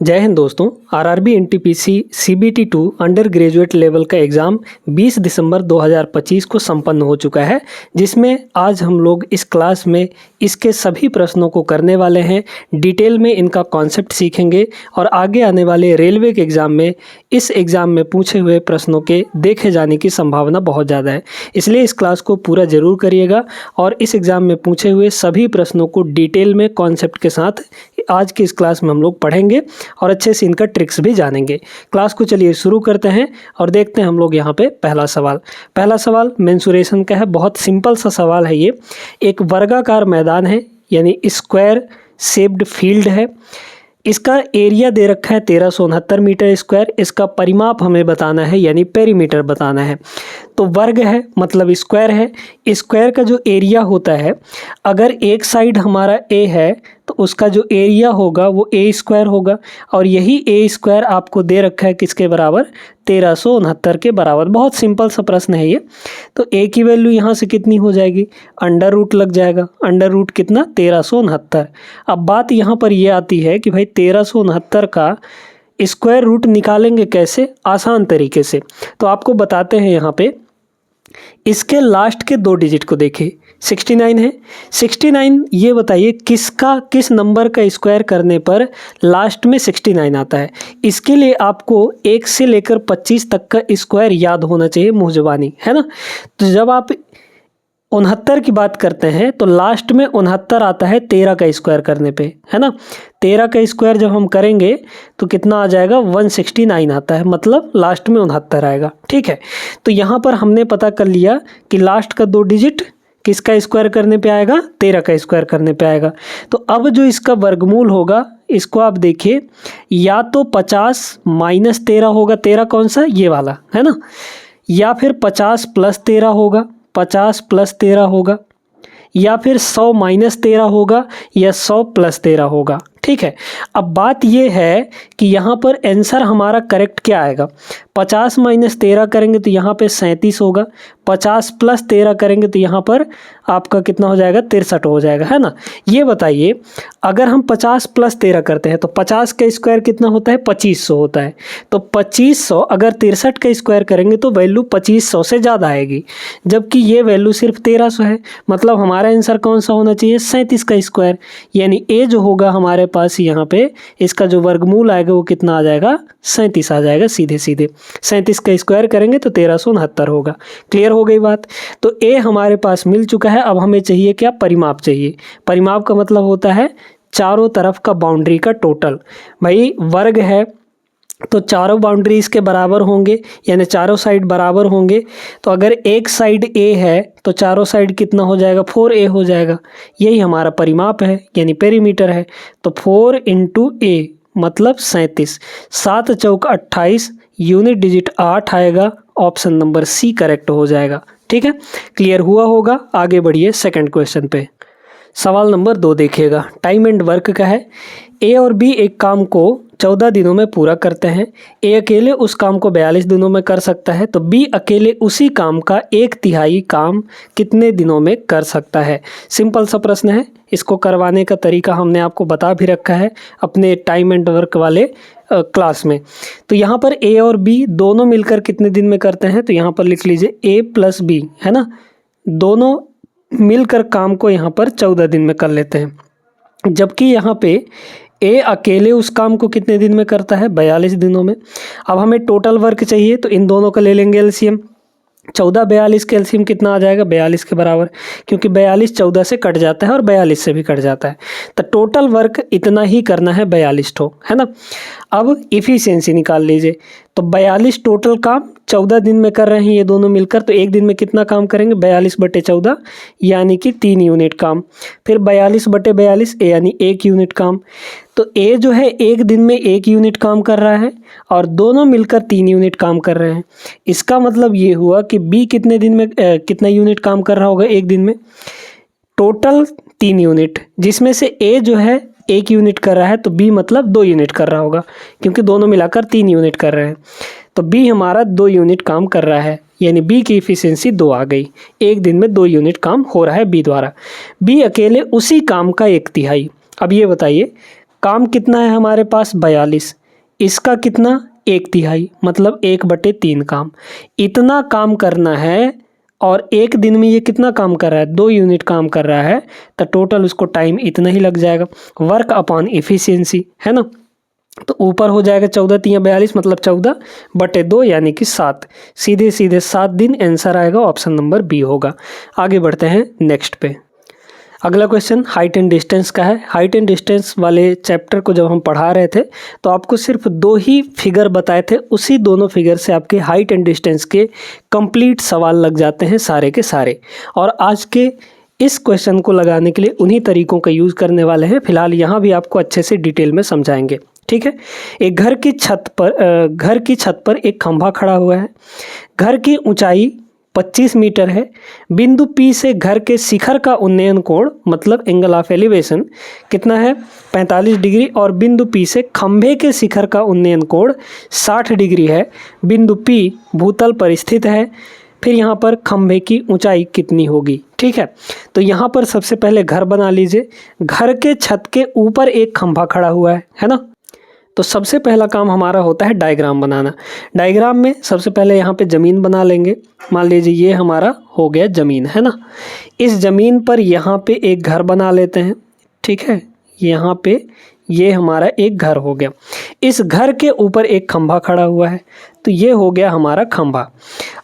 जय हिंद दोस्तों। RRB NTPC CBT 2 under graduate level का एग्ज़ाम 20 दिसंबर 2025 को संपन्न हो चुका है, जिसमें आज हम लोग इस क्लास में इसके सभी प्रश्नों को करने वाले हैं। डिटेल में इनका कॉन्सेप्ट सीखेंगे और आगे आने वाले रेलवे के एग्ज़ाम में इस एग्ज़ाम में पूछे हुए प्रश्नों के देखे जाने की संभावना बहुत ज़्यादा है, इसलिए इस क्लास को पूरा ज़रूर करिएगा और इस एग्ज़ाम में पूछे हुए सभी प्रश्नों को डिटेल में कॉन्सेप्ट के साथ आज की इस क्लास में हम लोग पढ़ेंगे और अच्छे से इनका ट्रिक्स भी जानेंगे। क्लास को चलिए शुरू करते हैं और देखते हैं हम लोग यहाँ पे पहला सवाल मेंसुरेशन का है। बहुत सिंपल सा सवाल है ये। एक वर्गाकार मैदान है यानी स्क्वायर शेप्ड फील्ड है। इसका एरिया दे रखा है 1369 मीटर स्क्वायर। इसका परिमाप हमें बताना है यानी पेरीमीटर बताना है। तो वर्ग है मतलब स्क्वायर है। स्क्वायर का जो एरिया होता है, अगर एक साइड हमारा ए है तो उसका जो एरिया होगा वो ए स्क्वायर होगा और यही ए स्क्वायर आपको दे रखा है किसके बराबर, 1369 के बराबर। बहुत सिंपल सा प्रश्न है ये। तो ए की वैल्यू यहाँ से कितनी हो जाएगी, अंडर रूट लग जाएगा। अंडर रूट कितना, 1369। अब बात यहाँ पर ये आती है कि भाई 1369 का स्क्वायर रूट निकालेंगे कैसे, आसान तरीके से। तो आपको बताते हैं यहाँ पे इसके लास्ट के 2 डिजिट को देखिए, 69 है। 69 ये बताइए किस नंबर का स्क्वायर करने पर लास्ट में 69 आता है। इसके लिए आपको 1 से लेकर 25 तक का स्क्वायर याद होना चाहिए मुँह ज़बानी, है ना। तो जब आप 69 की बात करते हैं तो लास्ट में 69 आता है 13 का स्क्वायर करने पे, है ना। 13 का स्क्वायर जब हम करेंगे तो कितना आ जाएगा, 169 आता है, मतलब लास्ट में 69 आएगा। ठीक है, तो यहाँ पर हमने पता कर लिया कि लास्ट का 2 डिजिट किसका स्क्वायर करने पे आएगा, 13 का स्क्वायर करने पे आएगा। तो अब जो इसका वर्गमूल होगा, इसको आप देखिए, या तो 50 - 13 होगा, 13 कौन सा, ये वाला, है ना, या फिर 50 + 13 होगा, 50 + 13 होगा, या फिर 100 - 13 होगा, या 100 + 13 होगा। ठीक है, अब बात ये है कि यहाँ पर आंसर हमारा करेक्ट क्या आएगा। 50 - 13 करेंगे तो यहाँ पे 37 होगा। 50 + 13 करेंगे तो यहाँ पर आपका कितना हो जाएगा, 63 हो जाएगा, है ना। ये बताइए, अगर हम 50 + 13 करते हैं तो 50 का स्क्वायर कितना होता है, 2500 होता है। तो 2500 अगर 63 का स्क्वायर करेंगे तो वैल्यू 2500 से ज़्यादा आएगी, जबकि ये वैल्यू सिर्फ 1300 है। मतलब हमारा आंसर कौन सा होना चाहिए, 37 का स्क्वायर। यानी ए जो होगा हमारे पास यहाँ पे, इसका जो वर्गमूल आएगा वो कितना आ जाएगा, 37 आ जाएगा। सीधे 37 का स्क्वायर करेंगे तो 1369 होगा। क्लियर हो गई बात। तो ए हमारे पास मिल चुका है। अब हमें चाहिए क्या, परिमाप चाहिए। परिमाप का मतलब होता है चारों तरफ का बाउंड्री का टोटल। भाई वर्ग है तो चारों बाउंड्री इसके बराबर होंगे, यानी चारों साइड बराबर होंगे। तो अगर एक साइड ए है तो चारों साइड कितना हो जाएगा, 4a हो जाएगा। यही हमारा परिमाप है यानी पेरीमीटर है। तो 4 × a मतलब 37। 7 × 4 = 28, यूनिट डिजिट 8 आएगा। ऑप्शन नंबर सी करेक्ट हो जाएगा। ठीक है, क्लियर हुआ होगा। आगे बढ़िए सेकंड क्वेश्चन पे। सवाल नंबर 2 देखिएगा, टाइम एंड वर्क का है। ए और बी एक काम को 14 दिनों में पूरा करते हैं। ए अकेले उस काम को 42 दिनों में कर सकता है, तो बी अकेले उसी काम का 1/3 काम कितने दिनों में कर सकता है। सिंपल सा प्रश्न है। इसको करवाने का तरीका हमने आपको बता भी रखा है अपने टाइम एंड वर्क वाले क्लास में। तो यहाँ पर ए और बी दोनों मिलकर कितने दिन में करते हैं, तो यहाँ पर लिख लीजिए a + b, है ना। दोनों मिलकर काम को यहाँ पर 14 दिन में कर लेते हैं, जबकि यहाँ पे ए अकेले उस काम को कितने दिन में करता है, 42 दिनों में। अब हमें टोटल वर्क चाहिए तो इन दोनों का ले लेंगे एलसीएम। 14 42 का एलसीएम कितना आ जाएगा, 42 के बराबर, क्योंकि 42 14 से कट जाता है और 42 से भी कट जाता है। तो टोटल वर्क इतना ही करना है, 42 ठो, है ना। अब इफ़िशियंसी निकाल लीजिए। तो 42 टोटल काम 14 दिन में कर रहे हैं ये दोनों मिलकर, तो एक दिन में कितना काम करेंगे, 42/14 यानी कि 3 यूनिट काम। फिर 42/42 यानी 1 यूनिट काम। तो ए जो है एक दिन में 1 यूनिट काम कर रहा है और दोनों मिलकर 3 यूनिट काम कर रहे हैं। इसका मतलब ये हुआ कि बी कितने दिन में कितना यूनिट काम कर रहा होगा एक दिन में, टोटल 3 यूनिट, जिसमें से ए जो है 1 यूनिट कर रहा है तो बी मतलब 2 यूनिट कर रहा होगा, क्योंकि दोनों मिलाकर 3 यूनिट कर रहे हैं। तो बी हमारा 2 यूनिट काम कर रहा है, यानी बी की इफ़िशियंसी 2 आ गई। एक दिन में 2 यूनिट काम हो रहा है बी द्वारा। बी अकेले उसी काम का 1/3। अब ये बताइए काम कितना है हमारे पास 42, इसका कितना 1/3 मतलब 1/3 काम। इतना काम करना है और एक दिन में ये कितना काम कर रहा है, 2 यूनिट काम कर रहा है, तो टोटल उसको टाइम इतना ही लग जाएगा। वर्क अपॉन एफिशिएंसी है ना, तो ऊपर हो जाएगा 14×3=42 मतलब 14/2 यानी कि 7। सीधे सीधे 7 दिन आंसर आएगा, ऑप्शन नंबर बी होगा। आगे बढ़ते हैं नेक्स्ट पे। अगला क्वेश्चन हाइट एंड डिस्टेंस का है। हाइट एंड डिस्टेंस वाले चैप्टर को जब हम पढ़ा रहे थे तो आपको सिर्फ 2 ही फिगर बताए थे, उसी दोनों फिगर से आपके हाइट एंड डिस्टेंस के कंप्लीट सवाल लग जाते हैं सारे के सारे। और आज के इस क्वेश्चन को लगाने के लिए उन्हीं तरीकों का यूज़ करने वाले हैं। फिलहाल यहाँ भी आपको अच्छे से डिटेल में समझाएंगे, ठीक है। एक घर की छत पर एक खंभा खड़ा हुआ है। घर की ऊंचाई 25 मीटर है। बिंदु P से घर के शिखर का उन्नयन कोण मतलब एंगल ऑफ एलिवेशन कितना है, 45 डिग्री, और बिंदु P से खंभे के शिखर का उन्नयन कोण 60 डिग्री है। बिंदु P भूतल पर स्थित है। फिर यहाँ पर खंभे की ऊंचाई कितनी होगी, ठीक है। तो यहाँ पर सबसे पहले घर बना लीजिए। घर के छत के ऊपर एक खंभा खड़ा हुआ है ना। तो सबसे पहला काम हमारा होता है डायग्राम बनाना। डायग्राम में सबसे पहले यहाँ पे ज़मीन बना लेंगे। मान लीजिए ये हमारा हो गया ज़मीन, है ना। इस ज़मीन पर यहाँ पे एक घर बना लेते हैं, ठीक है। यहाँ पे ये हमारा एक घर हो गया। इस घर के ऊपर एक खंभा खड़ा हुआ है, तो ये हो गया हमारा खंभा।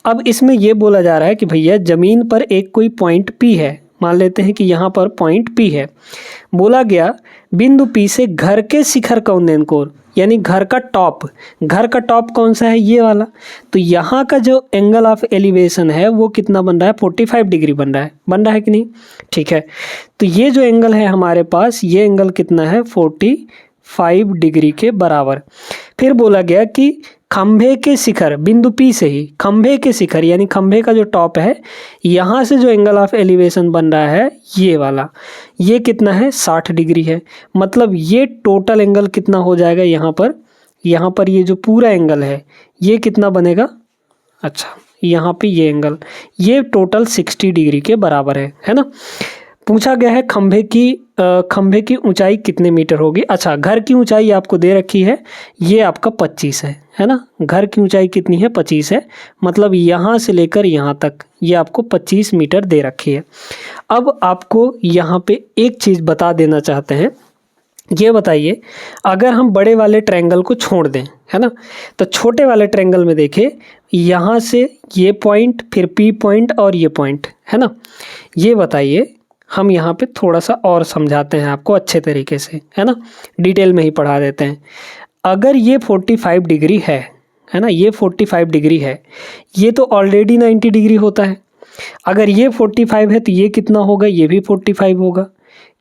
अब इसमें ये बोला जा रहा है कि भैया ज़मीन पर एक कोई पॉइंट P है। मान लेते हैं कि यहाँ पर पॉइंट P है। बोला गया बिंदु P से घर के शिखर का उन्नयन कोण यानी घर का टॉप कौन सा है, ये वाला। तो यहाँ का जो एंगल ऑफ एलिवेशन है वो कितना बन रहा है, 45 डिग्री बन रहा है कि नहीं, ठीक है। तो ये जो एंगल है हमारे पास, ये एंगल कितना है, 45 डिग्री के बराबर। फिर बोला गया कि खंभे के शिखर बिंदु P से ही खंभे के शिखर यानी खंभे का जो टॉप है, यहाँ से जो एंगल ऑफ एलिवेशन बन रहा है ये वाला, ये कितना है, 60 डिग्री है। मतलब ये टोटल एंगल कितना हो जाएगा, यहाँ पर ये जो पूरा एंगल है ये कितना बनेगा, अच्छा यहाँ पे ये एंगल, ये टोटल 60 डिग्री के बराबर है ना। पूछा गया है खंभे की ऊंचाई कितने मीटर होगी। अच्छा, घर की ऊंचाई आपको दे रखी है, ये आपका 25 है ना। घर की ऊंचाई कितनी है, 25 है। मतलब यहाँ से लेकर यहाँ तक ये आपको 25 मीटर दे रखी है। अब आपको यहाँ पे एक चीज़ बता देना चाहते हैं, ये बताइए अगर हम बड़े वाले ट्रायंगल को छोड़ दें, है ना, तो छोटे वाले ट्रायंगल में देखिए यहाँ से ये पॉइंट, फिर P पॉइंट और ये पॉइंट, है ना। ये बताइए, हम यहाँ पे थोड़ा सा और समझाते हैं आपको अच्छे तरीके से, है ना, डिटेल में ही पढ़ा देते हैं। अगर ये 45 डिग्री है ना, ये 45 डिग्री है, ये तो ऑलरेडी 90 डिग्री होता है। अगर ये 45 है तो ये कितना होगा, ये भी 45 होगा,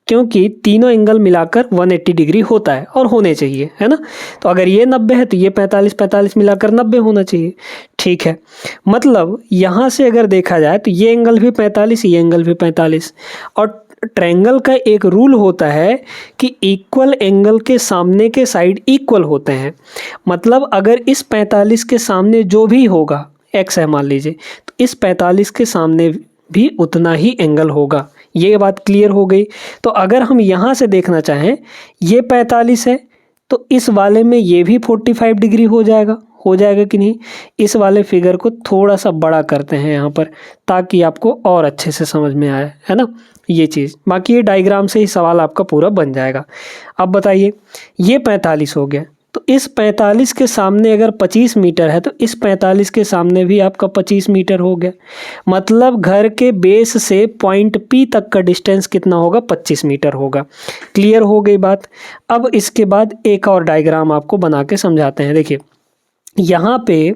क्योंकि तीनों एंगल मिलाकर 180 डिग्री होता है और होने चाहिए, है ना। तो अगर ये 90 है तो ये 45 मिलाकर 90 होना चाहिए, ठीक है। मतलब यहाँ से अगर देखा जाए तो ये एंगल भी 45, ये एंगल भी 45। और ट्रायंगल का एक रूल होता है कि इक्वल एंगल के सामने के साइड इक्वल होते हैं। मतलब अगर इस 45 के सामने जो भी होगा, x है मान लीजिए, तो इस 45 के सामने भी उतना ही एंगल होगा। ये बात क्लियर हो गई। तो अगर हम यहाँ से देखना चाहें, ये 45 है तो इस वाले में ये भी 45 डिग्री हो जाएगा कि नहीं। इस वाले फिगर को थोड़ा सा बड़ा करते हैं यहाँ पर, ताकि आपको और अच्छे से समझ में आए, है ना, ये चीज़। बाकी ये डायग्राम से ही सवाल आपका पूरा बन जाएगा। अब बताइए, ये 45 हो गया, तो इस 45 के सामने अगर 25 मीटर है तो इस 45 के सामने भी आपका 25 मीटर हो गया। मतलब घर के बेस से पॉइंट P तक का डिस्टेंस कितना होगा, 25 मीटर होगा। क्लियर हो गई बात। अब इसके बाद एक और डायग्राम आपको बना के समझाते हैं। देखिए यहाँ पे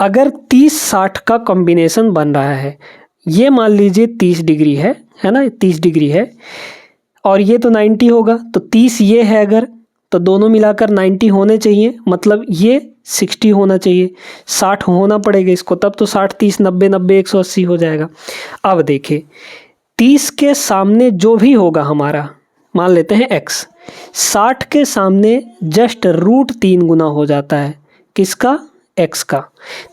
अगर 30-60 का कॉम्बिनेशन बन रहा है, ये मान लीजिए 30 डिग्री है ना, 30 डिग्री है, और ये तो 90 होगा, तो 30 ये है अगर, तो दोनों मिलाकर 90 होने चाहिए। मतलब ये 60 होना चाहिए, 60 होना पड़ेगा इसको, तब तो 60 30 90 90 180 हो जाएगा। अब देखिए 30 के सामने जो भी होगा हमारा, मान लेते हैं x, 60 के सामने जस्ट √3 गुना हो जाता है, किसका, x का।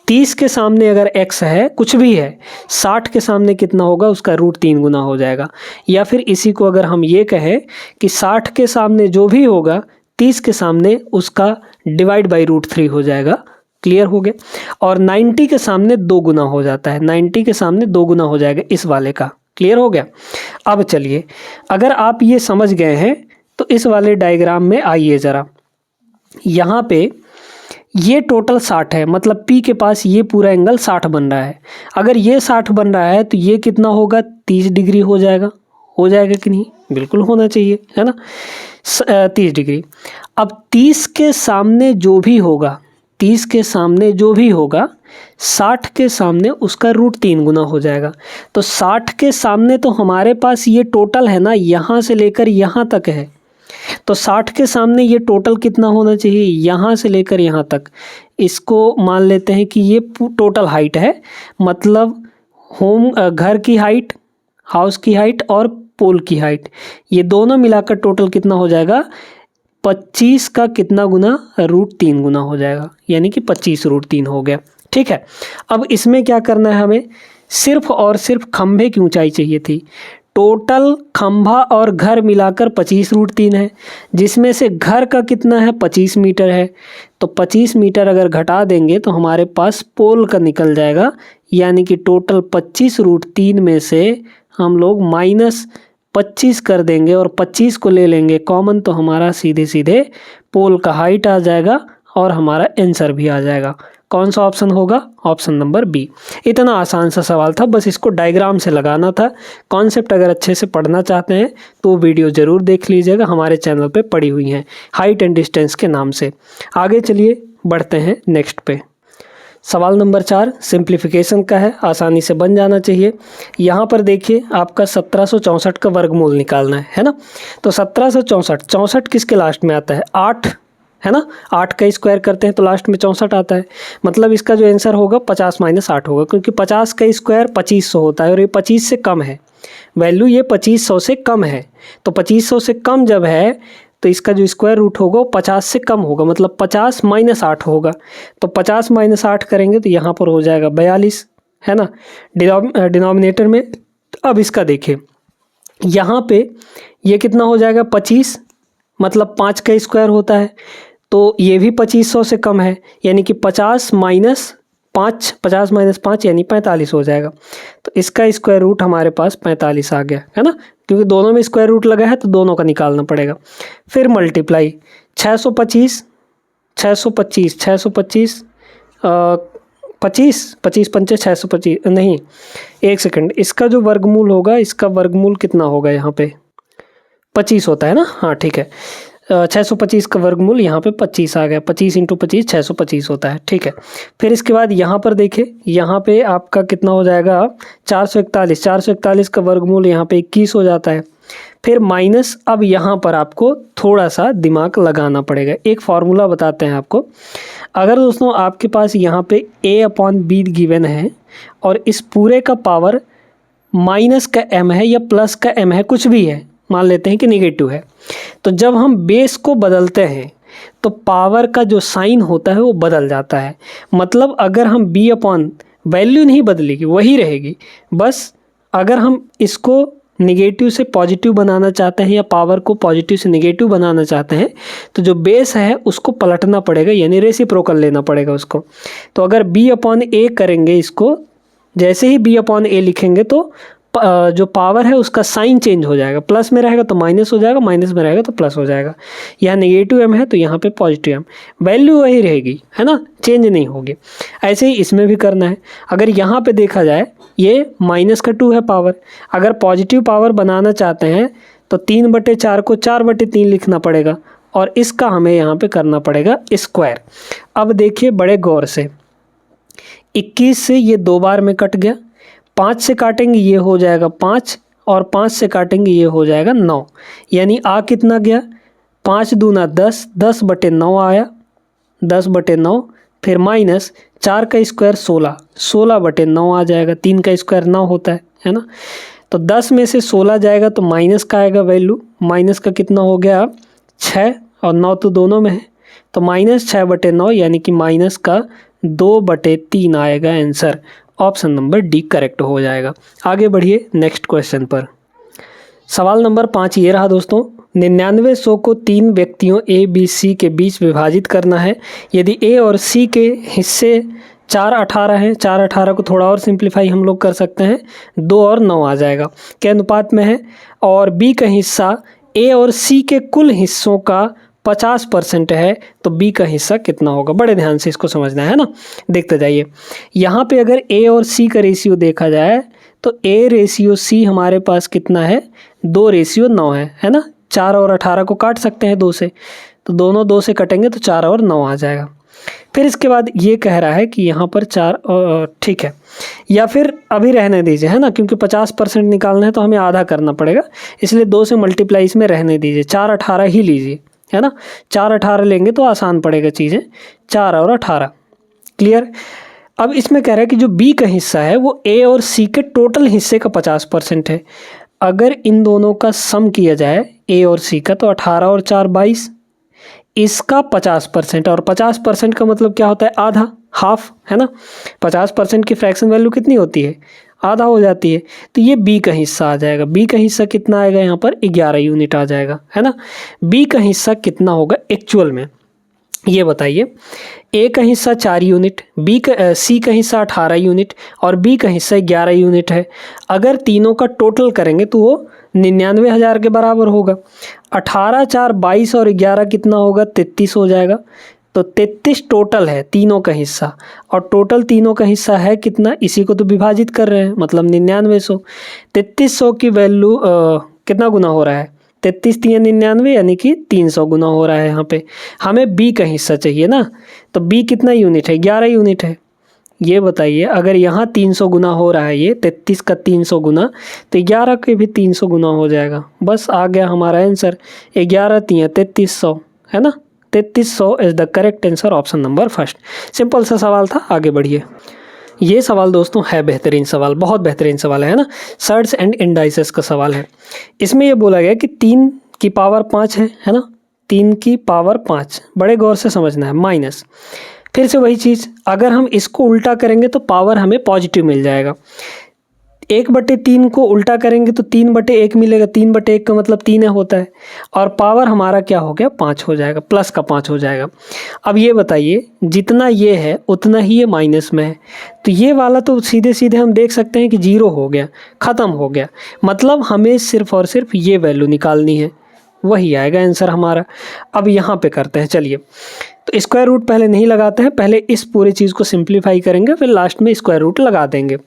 30 के सामने अगर x है, कुछ भी है, 60 के सामने कितना होगा, उसका रूट 3 गुना हो जाएगा। या फिर इसी को अगर हम ये कहें कि 60 के सामने जो भी होगा 30 के सामने उसका डिवाइड बाई रूट 3 हो जाएगा। क्लियर हो गया। और 90 के सामने 2 गुना हो जाता है, 90 के सामने 2 गुना हो जाएगा इस वाले का। क्लियर हो गया। अब चलिए, अगर आप ये समझ गए हैं तो इस वाले डायग्राम में आइए ज़रा। यहाँ पे ये टोटल 60 है, मतलब P के पास ये पूरा एंगल 60 बन रहा है। अगर ये 60 बन रहा है तो ये कितना होगा, 30 डिग्री हो जाएगा। हो जाएगा कि नहीं, बिल्कुल होना चाहिए, है ना, 30 डिग्री। अब 30 के सामने जो भी होगा, 30 के सामने जो भी होगा 60 के सामने उसका रूट 3 गुना हो जाएगा। तो 60 के सामने तो हमारे पास ये टोटल है ना, यहाँ से लेकर यहाँ तक है, तो 60 के सामने ये टोटल कितना होना चाहिए, यहाँ से लेकर यहाँ तक। इसको मान लेते हैं कि ये टोटल हाइट है, मतलब घर की हाइट, हाउस की हाइट और पोल की हाइट, ये दोनों मिलाकर टोटल कितना हो जाएगा, 25 का कितना गुना, रूट 3 गुना हो जाएगा, यानी कि 25 रूट 3 हो गया। ठीक है। अब इसमें क्या करना है, हमें सिर्फ और सिर्फ खंभे की ऊंचाई चाहिए थी। टोटल खंभा और घर मिलाकर 25 रूट 3 है, जिसमें से घर का कितना है, 25 मीटर है। तो 25 मीटर अगर घटा देंगे तो हमारे पास पोल का निकल जाएगा, यानी कि टोटल 25 रूट 3 में से हम लोग -25 कर देंगे और 25 को ले लेंगे कॉमन, तो हमारा सीधे सीधे पोल का हाइट आ जाएगा और हमारा आंसर भी आ जाएगा। कौन सा ऑप्शन होगा, ऑप्शन नंबर बी। इतना आसान सा सवाल था, बस इसको डायग्राम से लगाना था। कॉन्सेप्ट अगर अच्छे से पढ़ना चाहते हैं तो वीडियो ज़रूर देख लीजिएगा, हमारे चैनल पे पड़ी हुई हैं, हाइट एंड डिस्टेंस के नाम से। आगे चलिए बढ़ते हैं नेक्स्ट पे। सवाल नंबर 4 सिंप्लीफिकेशन का है, आसानी से बन जाना चाहिए। यहाँ पर देखिए आपका 1764 का वर्गमूल निकालना है ना। तो 1764, 64 किसके लास्ट में आता है, 8 है ना, 8 का स्क्वायर करते हैं तो लास्ट में 64 आता है। मतलब इसका जो आंसर होगा 50 - 8 होगा, क्योंकि 50 का स्क्वायर 2500 होता है और ये 25 से कम है, वैल्यू ये 2500 से कम है। तो 2500 से कम जब है तो इसका जो स्क्वायर रूट होगा वो 50 से कम होगा, मतलब 50 - 8 होगा। तो 50 - 8 करेंगे तो यहाँ पर हो जाएगा 42, है ना, डिनोमिनेटर में। अब इसका देखिए, यहाँ पे ये कितना हो जाएगा, 25, मतलब 5 का स्क्वायर होता है, तो ये भी 2500 से कम है, यानी कि 50 - 5, 50 - 5 यानी 45 हो जाएगा। तो इसका स्क्वायर रूट हमारे पास 45 आ गया, है ना, क्योंकि दोनों में स्क्वायर रूट लगा है तो दोनों का निकालना पड़ेगा। फिर मल्टीप्लाई 625, 625, 625, 25, 25 पंचे 625, नहीं, एक सेकंड, इसका जो वर्गमूल होगा, इसका वर्गमूल कितना होगा, यहाँ पे 25 होता है ना, हाँ ठीक है। 625 का वर्गमूल यहाँ पे 25 आ गया, 25 × 25 625 होता है। ठीक है। फिर इसके बाद यहाँ पर देखिए, यहाँ पे आपका कितना हो जाएगा, 441, 441 का वर्गमूल यहाँ पे 21 हो जाता है। फिर माइनस, अब यहाँ पर आपको थोड़ा सा दिमाग लगाना पड़ेगा, एक फार्मूला बताते हैं आपको। अगर दोस्तों आपके पास यहाँ पे a/b गिवन है और इस पूरे का पावर माइनस का m है या प्लस का m है, कुछ भी है, मान लेते हैं कि नेगेटिव है, तो जब हम बेस को बदलते हैं तो पावर का जो साइन होता है वो बदल जाता है। मतलब अगर हम b/, वैल्यू नहीं बदलेगी, वही रहेगी, बस अगर हम इसको नेगेटिव से पॉजिटिव बनाना चाहते हैं या पावर को पॉजिटिव से नेगेटिव बनाना चाहते हैं तो जो बेस है उसको पलटना पड़ेगा, यानी रेसिप्रोकल लेना पड़ेगा उसको। तो अगर b/a करेंगे इसको, जैसे ही b/a लिखेंगे तो जो पावर है उसका साइन चेंज हो जाएगा, प्लस में रहेगा तो माइनस हो जाएगा, माइनस में रहेगा तो प्लस हो जाएगा। यहाँ नेगेटिव m है तो यहाँ पे पॉजिटिव m, वैल्यू वही रहेगी, है ना, चेंज नहीं होगी। ऐसे ही इसमें भी करना है। अगर यहाँ पे देखा जाए ये -2 है पावर, अगर पॉजिटिव पावर बनाना चाहते हैं तो 3/4 को 4/3 लिखना पड़ेगा और इसका हमें यहाँ पे करना पड़ेगा स्क्वायर। अब देखिए बड़े गौर से, 21 से ये 2 बार में कट गया, 5 से काटेंगे ये हो जाएगा 5 और 5 से काटेंगे ये हो जाएगा 9, यानी आ कितना गया, 5 दूना 10, 10/9 आया, 10/9, फिर माइनस 4 का स्क्वायर 16, 16/9 आ जाएगा, 3 का स्क्वायर 9 होता है ना। तो 10 में से 16 जाएगा तो माइनस का आएगा वैल्यू, माइनस का कितना हो गया 6 और 9 तो दोनों में है, तो -6/9 यानी कि माइनस का 2/3 आएगा answer. Option number D correct हो जाएगा। आगे बढ़िए नेक्स्ट क्वेश्चन पर। सवाल नंबर 5 ये रहा दोस्तों, 9900 को 3 व्यक्तियों ए बी सी के बीच विभाजित करना है। यदि ए और सी के हिस्से 4/18 हैं, 4/18 को थोड़ा और सिंप्लीफाई हम लोग कर सकते हैं, 2 और 9 आ जाएगा के अनुपात में है, और बी का हिस्सा ए और सी के कुल हिस्सों का 50% है, तो बी का हिस्सा कितना होगा। बड़े ध्यान से इसको समझना है ना, देखते जाइए। यहाँ पे अगर ए और सी का रेशियो देखा जाए तो ए रेशियो सी हमारे पास कितना है, 2:9 है ना। 4 और 18 को काट सकते हैं 2 से, तो दोनों 2 से कटेंगे तो 4 और 9 आ जाएगा। फिर इसके बाद ये कह रहा है कि यहाँ पर 4, ठीक है, या फिर अभी रहने दीजिए है ना, क्योंकि 50% निकालना है तो हमें आधा करना पड़ेगा, इसलिए 2 से मल्टीप्लाई इसमें रहने दीजिए, 4/18 ही लीजिए है ना। 4/18 लेंगे तो आसान पड़ेगा चीज़ें, 4 और 18 क्लियर। अब इसमें कह रहा है कि जो बी का हिस्सा है वो ए और सी के टोटल हिस्से का 50% है। अगर इन दोनों का सम किया जाए ए और सी का, तो 18 और 4 22, इसका 50%, और 50% का मतलब क्या होता है, आधा, हाफ है ना। 50% की फ्रैक्शन वैल्यू कितनी होती है, आधा हो जाती है, तो ये बी का हिस्सा आ जाएगा। बी का हिस्सा कितना आएगा, यहाँ पर 11 यूनिट आ जाएगा है ना। बी का हिस्सा कितना होगा एक्चुअल में, ये बताइए। ए का हिस्सा 4 यूनिट, सी का हिस्सा 18 यूनिट और बी का हिस्सा 11 यूनिट है। अगर तीनों का टोटल करेंगे तो वो 99,000 के बराबर होगा। 18 4 22 और 11 कितना होगा, 33 हो जाएगा। तो 33 टोटल है तीनों का हिस्सा, और टोटल तीनों का हिस्सा है कितना, इसी को तो विभाजित कर रहे हैं, मतलब 9900। 3300 की वैल्यू कितना गुना हो रहा है, 33 3 99, यानी कि 300 गुना हो रहा है। यहाँ पे हमें बी का हिस्सा चाहिए ना, तो बी कितना यूनिट है, 11 यूनिट है। ये बताइए, अगर यहाँ 300 गुना हो रहा है, ये 33 का 300 गुना, तो 11 के भी 300 गुना हो जाएगा। बस आ गया हमारा आंसर, 11 3 3300 है ना। 3300 is the correct answer, option number first. Simple सा सवाल था, आगे बढ़िए। ये सवाल दोस्तों है बेहतरीन सवाल, बहुत बेहतरीन सवाल है ना। सर्ड्स एंड इंडाइसेस का सवाल है। इसमें ये बोला गया कि 3 की पावर 5 है ना, 3 की पावर 5, बड़े गौर से समझना है, माइनस। फिर से वही चीज़, अगर हम इसको उल्टा करेंगे तो पावर हमें पॉजिटिव मिल जाएगा। 1/3 को उल्टा करेंगे तो 3/1 मिलेगा, 3/1 का मतलब 3 होता है, और पावर हमारा क्या हो गया, 5 हो जाएगा, प्लस का 5 हो जाएगा। अब ये बताइए, जितना ये है उतना ही ये माइनस में है, तो ये वाला तो सीधे सीधे हम देख सकते हैं कि 0 हो गया, ख़त्म हो गया। मतलब हमें सिर्फ और सिर्फ ये वैल्यू निकालनी है, वही आएगा आंसर हमारा। अब यहाँ पे करते हैं, चलिए। तो स्क्वायर रूट पहले नहीं लगाते हैं, पहले इस पूरी चीज़ को सिंप्लीफाई करेंगे, फिर लास्ट में स्क्वायर रूट लगा देंगे।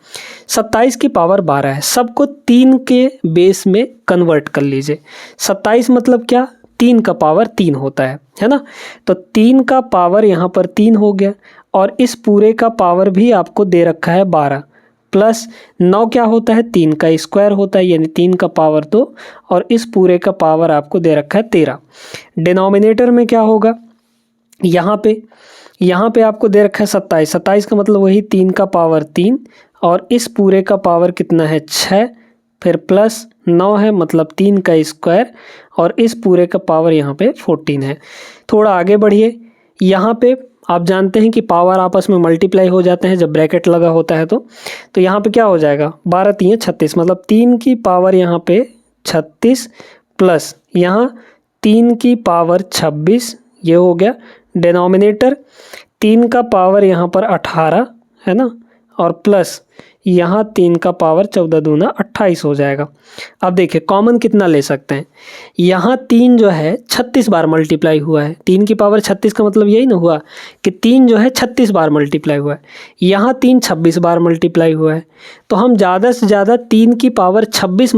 27 की पावर 12 है, सबको 3 के बेस में कन्वर्ट कर लीजिए। 27 मतलब क्या, 3 का पावर 3 होता है ना। तो 3 का पावर यहाँ पर 3 हो गया, और इस पूरे का पावर भी आपको दे रखा है 12, प्लस 9 क्या होता है, 3 का स्क्वायर होता है, यानी 3 का पावर 2, और इस पूरे का पावर आपको दे रखा है 13। डिनोमिनेटर में क्या होगा, यहाँ पे आपको दे रखा है 27, 27 का मतलब वही 3 का पावर 3, और इस पूरे का पावर कितना है 6, फिर प्लस 9 है, मतलब 3 का स्क्वायर, और इस पूरे का पावर यहाँ पे 14 है। थोड़ा आगे बढ़िए, यहाँ पे आप जानते हैं कि पावर आपस में मल्टीप्लाई हो जाते हैं जब ब्रैकेट लगा होता है, तो यहाँ पे क्या हो जाएगा, 12 3 36, मतलब 3 की पावर यहाँ पे 36, प्लस यहाँ 3 की पावर 26, ये हो गया डिनोमिनेटर। 3 का पावर यहाँ पर 18 है ना, और प्लस यहाँ 3 का पावर 14 दूना 28 हो जाएगा। अब देखिए कॉमन कितना ले सकते हैं, यहाँ 3 जो है 36 बार मल्टीप्लाई हुआ है, 3 की पावर 36 का मतलब यही ना हुआ कि 3 जो है 36 बार मल्टीप्लाई हुआ है, यहाँ 3 26 बार मल्टीप्लाई हुआ है, तो हम ज़्यादा से ज़्यादा 3 की पावर 26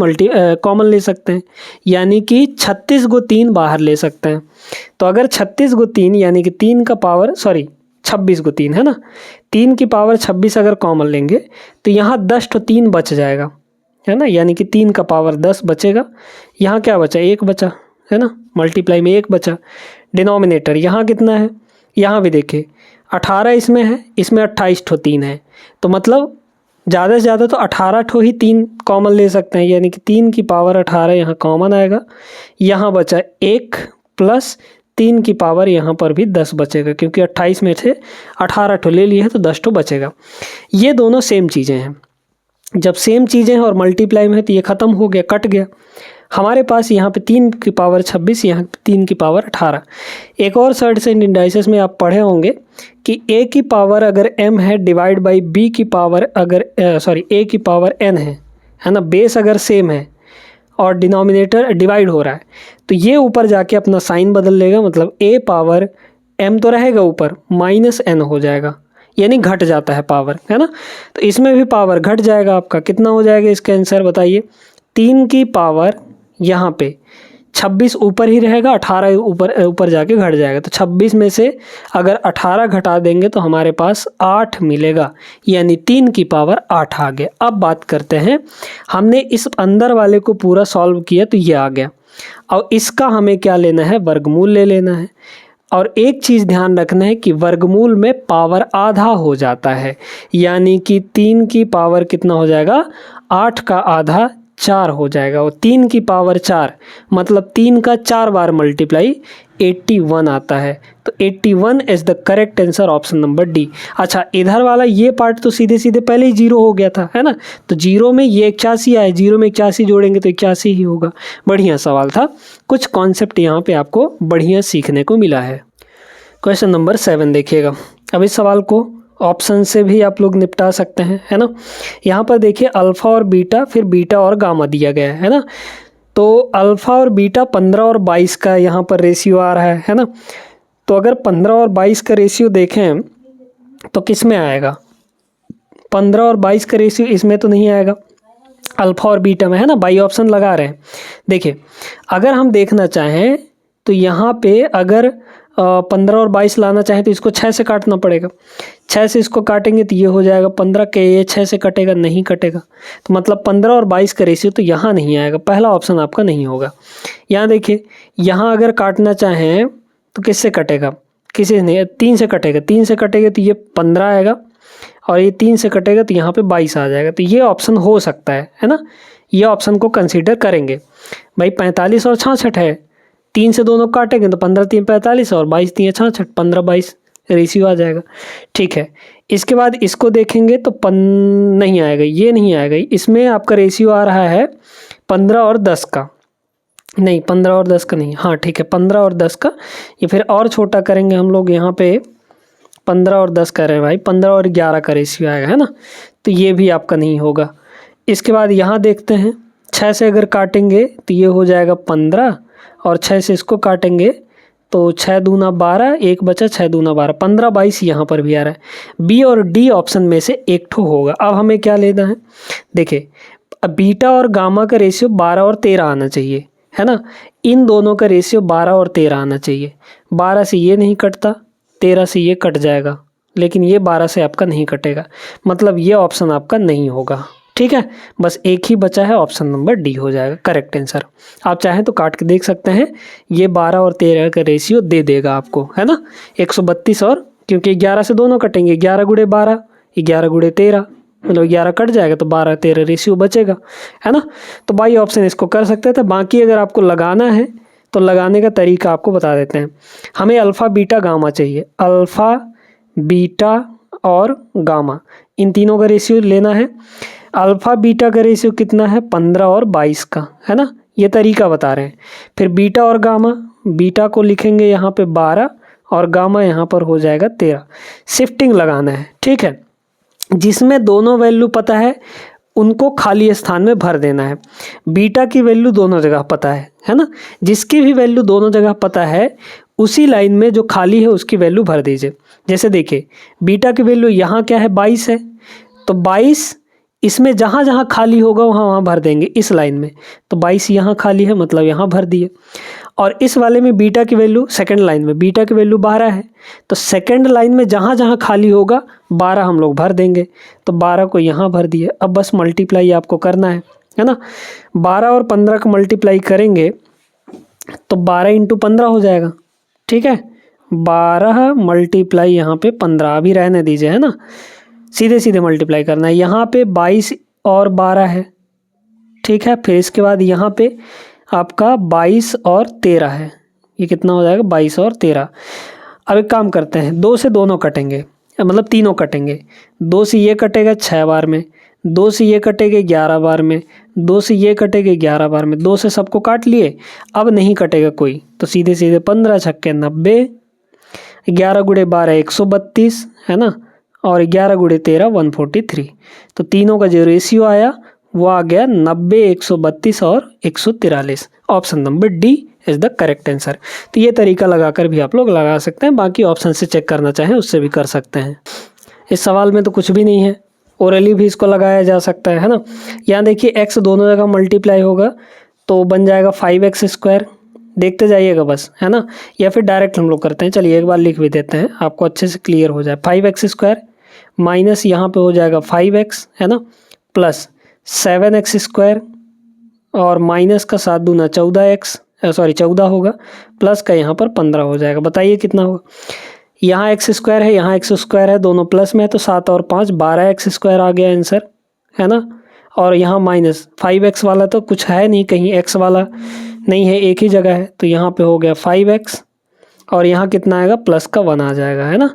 कॉमन ले सकते हैं, यानी कि 36 को 3 बाहर ले सकते हैं। तो अगर 36 को 3 यानी कि 3 का पावर 26 को 3 है ना, 3 की पावर 26 अगर कॉमन लेंगे तो यहाँ 10 तो 3 बच जाएगा है ना, यानी कि 3 का पावर 10 बचेगा। यहाँ क्या बचा, 1 बचा है ना, मल्टीप्लाई में 1 बचा। डिनोमिनेटर यहाँ कितना है, यहाँ भी देखिए 18 इसमें है, इसमें 28 ठो 3 है, तो मतलब ज़्यादा से ज़्यादा तो 18 ठो ही 3 कॉमन ले सकते हैं, यानी कि 3 की पावर 18 यहाँ कॉमन आएगा। यहाँ बचा 1 प्लस 3 की पावर यहाँ पर भी 10 बचेगा, क्योंकि 28 में से 18 ठो ले लिए हैं तो 10 ठो बचेगा। ये दोनों सेम चीज़ें हैं। जब सेम चीज़ें हैं और मल्टीप्लाई में है तो ये ख़त्म हो गया, कट गया। हमारे पास यहाँ पे 3 की पावर 26, यहाँ 3 की पावर 18। एक और सर्टेन इंडाइसेस में आप पढ़े होंगे कि a की पावर अगर m है डिवाइड बाई b की पावर अगर a की पावर n है ना, बेस अगर सेम है और डिनोमिनेटर डिवाइड हो रहा है तो ये ऊपर जाके अपना साइन बदल लेगा, मतलब a पावर m तो रहेगा ऊपर, माइनस n हो जाएगा, यानी घट जाता है पावर, है ना। तो इसमें भी पावर घट जाएगा आपका, कितना हो जाएगा इसका आंसर बताइए। 3 की पावर यहाँ पे 26 ऊपर ही रहेगा, 18 ऊपर जाके घट जाएगा, तो 26 में से अगर 18 घटा देंगे तो हमारे पास 8 मिलेगा, यानी 3 की पावर 8 आ गया। अब बात करते हैं, हमने इस अंदर वाले को पूरा सॉल्व किया तो ये आ गया। और इसका हमें क्या लेना है, वर्गमूल ले लेना है। और एक चीज़ ध्यान रखना है कि वर्गमूल में पावर आधा हो जाता है, यानी कि 3 की पावर कितना हो जाएगा, 8 का आधा 4 हो जाएगा। और 3 की पावर 4 मतलब 3 का 4 बार मल्टीप्लाई 81 आता है। तो 81 is the correct answer, option number D. अच्छा, इधर वाला ये पार्ट तो सीधे सीधे पहले ही 0 हो गया था, है ना। तो 0 में ये 81 आए, 0 में 81 जोड़ेंगे तो 81 ही होगा। बढ़िया सवाल था, कुछ कॉन्सेप्ट यहाँ पे आपको बढ़िया सीखने को मिला है। क्वेश्चन नंबर 7 देखिएगा। अब इस सवाल को ऑप्शन से भी आप लोग निपटा सकते हैं, है ना। यहाँ पर देखिए अल्फ़ा और बीटा, फिर बीटा और गामा दिया गया है ना। तो अल्फ़ा और बीटा 15 और 22 का यहाँ पर रेशियो आ रहा है ना। तो अगर 15 और 22 का रेशियो देखें तो किस में आएगा, 15 और 22 का रेशियो इसमें तो नहीं आएगा, अल्फ़ा और बीटा में, है ना। बाई ऑप्शन लगा रहे हैं। देखिए अगर हम देखना चाहें तो यहाँ पे अगर 15 और 22 लाना चाहें तो इसको 6 से काटना पड़ेगा। 6 से इसको काटेंगे तो ये हो जाएगा 15 के, ये 6 से कटेगा, नहीं कटेगा। तो मतलब 15 और 22 का रेशियो तो यहाँ नहीं आएगा, पहला ऑप्शन आपका नहीं होगा। यहाँ देखिए, यहाँ अगर काटना चाहें तो किससे कटेगा, किसी से नहीं, 3 से कटेगा। 3 से कटेगा तो ये 15 आएगा, और ये 3 से कटेगा तो यहाँ पे 22 आ जाएगा। तो ये ऑप्शन हो सकता है ना। ये ऑप्शन को कंसीडर करेंगे। भाई 45 और 66 है, 3 से दोनों काटेंगे तो 15 3 45 और 22 3 66, 15 22 रेशियो आ जाएगा। ठीक है, इसके बाद इसको देखेंगे तो नहीं आएगा, ये नहीं आएगा। इसमें आपका रेशियो आ रहा है 15 और 10 का, नहीं 15 और 10 का नहीं, हाँ ठीक है 15 और 10 का। ये फिर और छोटा करेंगे हम लोग, यहाँ पे 15 और 10 कर रहे हैं भाई, 15 और 11 का रेशियो आएगा, है ना। तो ये भी आपका नहीं होगा। इसके बाद यहाँ देखते हैं, 6 से अगर काटेंगे तो ये हो जाएगा 15, और 6 से इसको काटेंगे तो 6 दूना 12, एक बचा 6 दूना 12, 15 22 यहाँ पर भी आ रहा है। बी और डी ऑप्शन में से एक ठो होगा। अब हमें क्या लेना है, देखिए अब बीटा और गामा का रेशियो 12 और 13 आना चाहिए, है ना। इन दोनों का रेशियो 12 और 13 आना चाहिए। 12 से ये नहीं कटता, 13 से ये कट जाएगा, लेकिन ये 12 से आपका नहीं कटेगा, मतलब ये ऑप्शन आपका नहीं होगा। ठीक है, बस एक ही बचा है, ऑप्शन नंबर डी हो जाएगा करेक्ट आंसर। आप चाहें तो काट के देख सकते हैं, ये 12 और 13 का रेशियो दे देगा आपको, है ना। 132 और, क्योंकि 11 से दोनों कटेंगे, 11 गुणे 12, 11 गुणे 13, मतलब 11 कट जाएगा तो 12 13 रेशियो बचेगा, है ना। तो बाई ऑप्शन इसको कर सकते थे। बाकी अगर आपको लगाना है तो लगाने का तरीका आपको बता देते हैं। हमें अल्फ़ा बीटा गामा चाहिए, अल्फ़ा बीटा और गामा, इन तीनों का रेशियो लेना है। अल्फ़ा बीटा का रेशियो कितना है, 15 और 22 का, है ना। ये तरीका बता रहे हैं। फिर बीटा और गामा, बीटा को लिखेंगे यहाँ पे 12 और गामा यहाँ पर हो जाएगा 13। शिफ्टिंग लगाना है, ठीक है। जिसमें दोनों वैल्यू पता है उनको खाली स्थान में भर देना है। बीटा की वैल्यू दोनों जगह पता है ना। जिसकी भी वैल्यू दोनों जगह पता है उसी लाइन में जो खाली है उसकी वैल्यू भर दीजिए। जैसे देखिए बीटा की वैल्यू यहाँ क्या है, 22 है, तो 22 इसमें जहाँ जहाँ खाली होगा वहाँ वहाँ भर देंगे इस लाइन में। तो 22 यहाँ खाली है, मतलब यहाँ भर दिए। और इस वाले में बीटा की वैल्यू, सेकंड लाइन में बीटा की वैल्यू 12 है, तो सेकंड लाइन में जहाँ जहाँ खाली होगा 12 हम लोग भर देंगे। तो 12 को यहाँ भर दिए। अब बस मल्टीप्लाई आपको करना है ना। 12 और 15 का मल्टीप्लाई करेंगे तो 12 × 15 हो जाएगा, ठीक है। 12 मल्टीप्लाई यहाँ पे 15, अभी रहने दीजिए, है ना। सीधे सीधे मल्टीप्लाई करना है। यहाँ पे 22 और 12 है, ठीक है। फिर इसके बाद यहाँ पे आपका 22 और 13 है, ये कितना हो जाएगा 22 और 13। अब एक काम करते हैं, 2 से दोनों कटेंगे, मतलब तीनों कटेंगे। 2 से ये कटेगा 6 बार में, 2 से ये कटेगा 11 बार में, 2 से ये कटेगा 11 बार में, 2 से सबको काट लिए। अब नहीं कटेगा कोई तो सीधे सीधे 15 छक्के 90, 11 गुणे 12 132 है ना, और 11 गुणे 13 143। तो तीनों का जो रेशियो आया वो आ गया 90, 132 और 143। Option number D is the correct answer. तो ये तरीका लगाकर भी आप लोग लगा सकते हैं, बाकी ऑप्शन से चेक करना चाहें उससे भी कर सकते हैं। इस सवाल में तो कुछ भी नहीं है, ओरली भी इसको लगाया जा सकता है ना। यहाँ देखिए x दोनों जगह मल्टीप्लाई होगा तो बन जाएगा 5x²। देखते जाइएगा बस, है ना, या फिर डायरेक्ट हम लोग करते हैं। चलिए एक बार लिख भी देते हैं, आपको अच्छे से क्लियर हो जाए। 5x² माइनस यहाँ पे हो जाएगा 5x, है ना, प्लस 7x² और माइनस का 7 दूना 14 होगा, प्लस का यहाँ पर 15 हो जाएगा। बताइए कितना होगा। यहाँ x² है, यहाँ x² है, दोनों प्लस में है तो 7 और 5 12x² आ गया आंसर, है ना। और यहाँ माइनस 5x वाला तो कुछ है नहीं, कहीं x वाला नहीं है, एक ही जगह है, तो यहाँ पे हो गया 5x और यहाँ कितना आएगा प्लस का 1 आ जाएगा, है ना।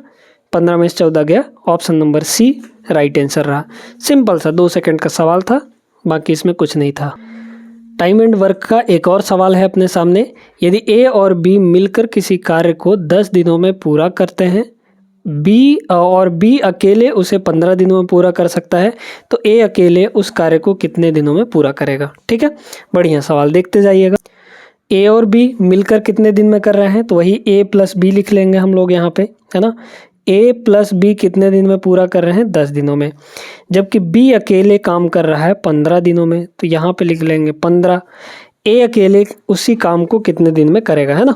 15 में से 14 गया, option number C right answer रहा। सिंपल सा 2 सेकंड का सवाल था, बाकी इसमें कुछ नहीं था। टाइम एंड वर्क का एक और सवाल है अपने सामने। यदि ए और बी मिलकर किसी कार्य को 10 दिनों में पूरा करते हैं, बी अकेले उसे 15 दिनों में पूरा कर सकता है, तो ए अकेले उस कार्य को कितने दिनों में पूरा करेगा। ठीक है, बढ़िया सवाल, देखते जाइएगा। ए और बी मिलकर कितने दिन में कर रहे हैं, तो वही ए प्लस बी लिख लेंगे हम लोग यहाँ पे, है ना। ए प्लस बी कितने दिन में पूरा कर रहे हैं, 10 दिनों में, जबकि बी अकेले काम कर रहा है 15 दिनों में, तो यहाँ पे लिख लेंगे 15। ए अकेले उसी काम को कितने दिन में करेगा, है ना।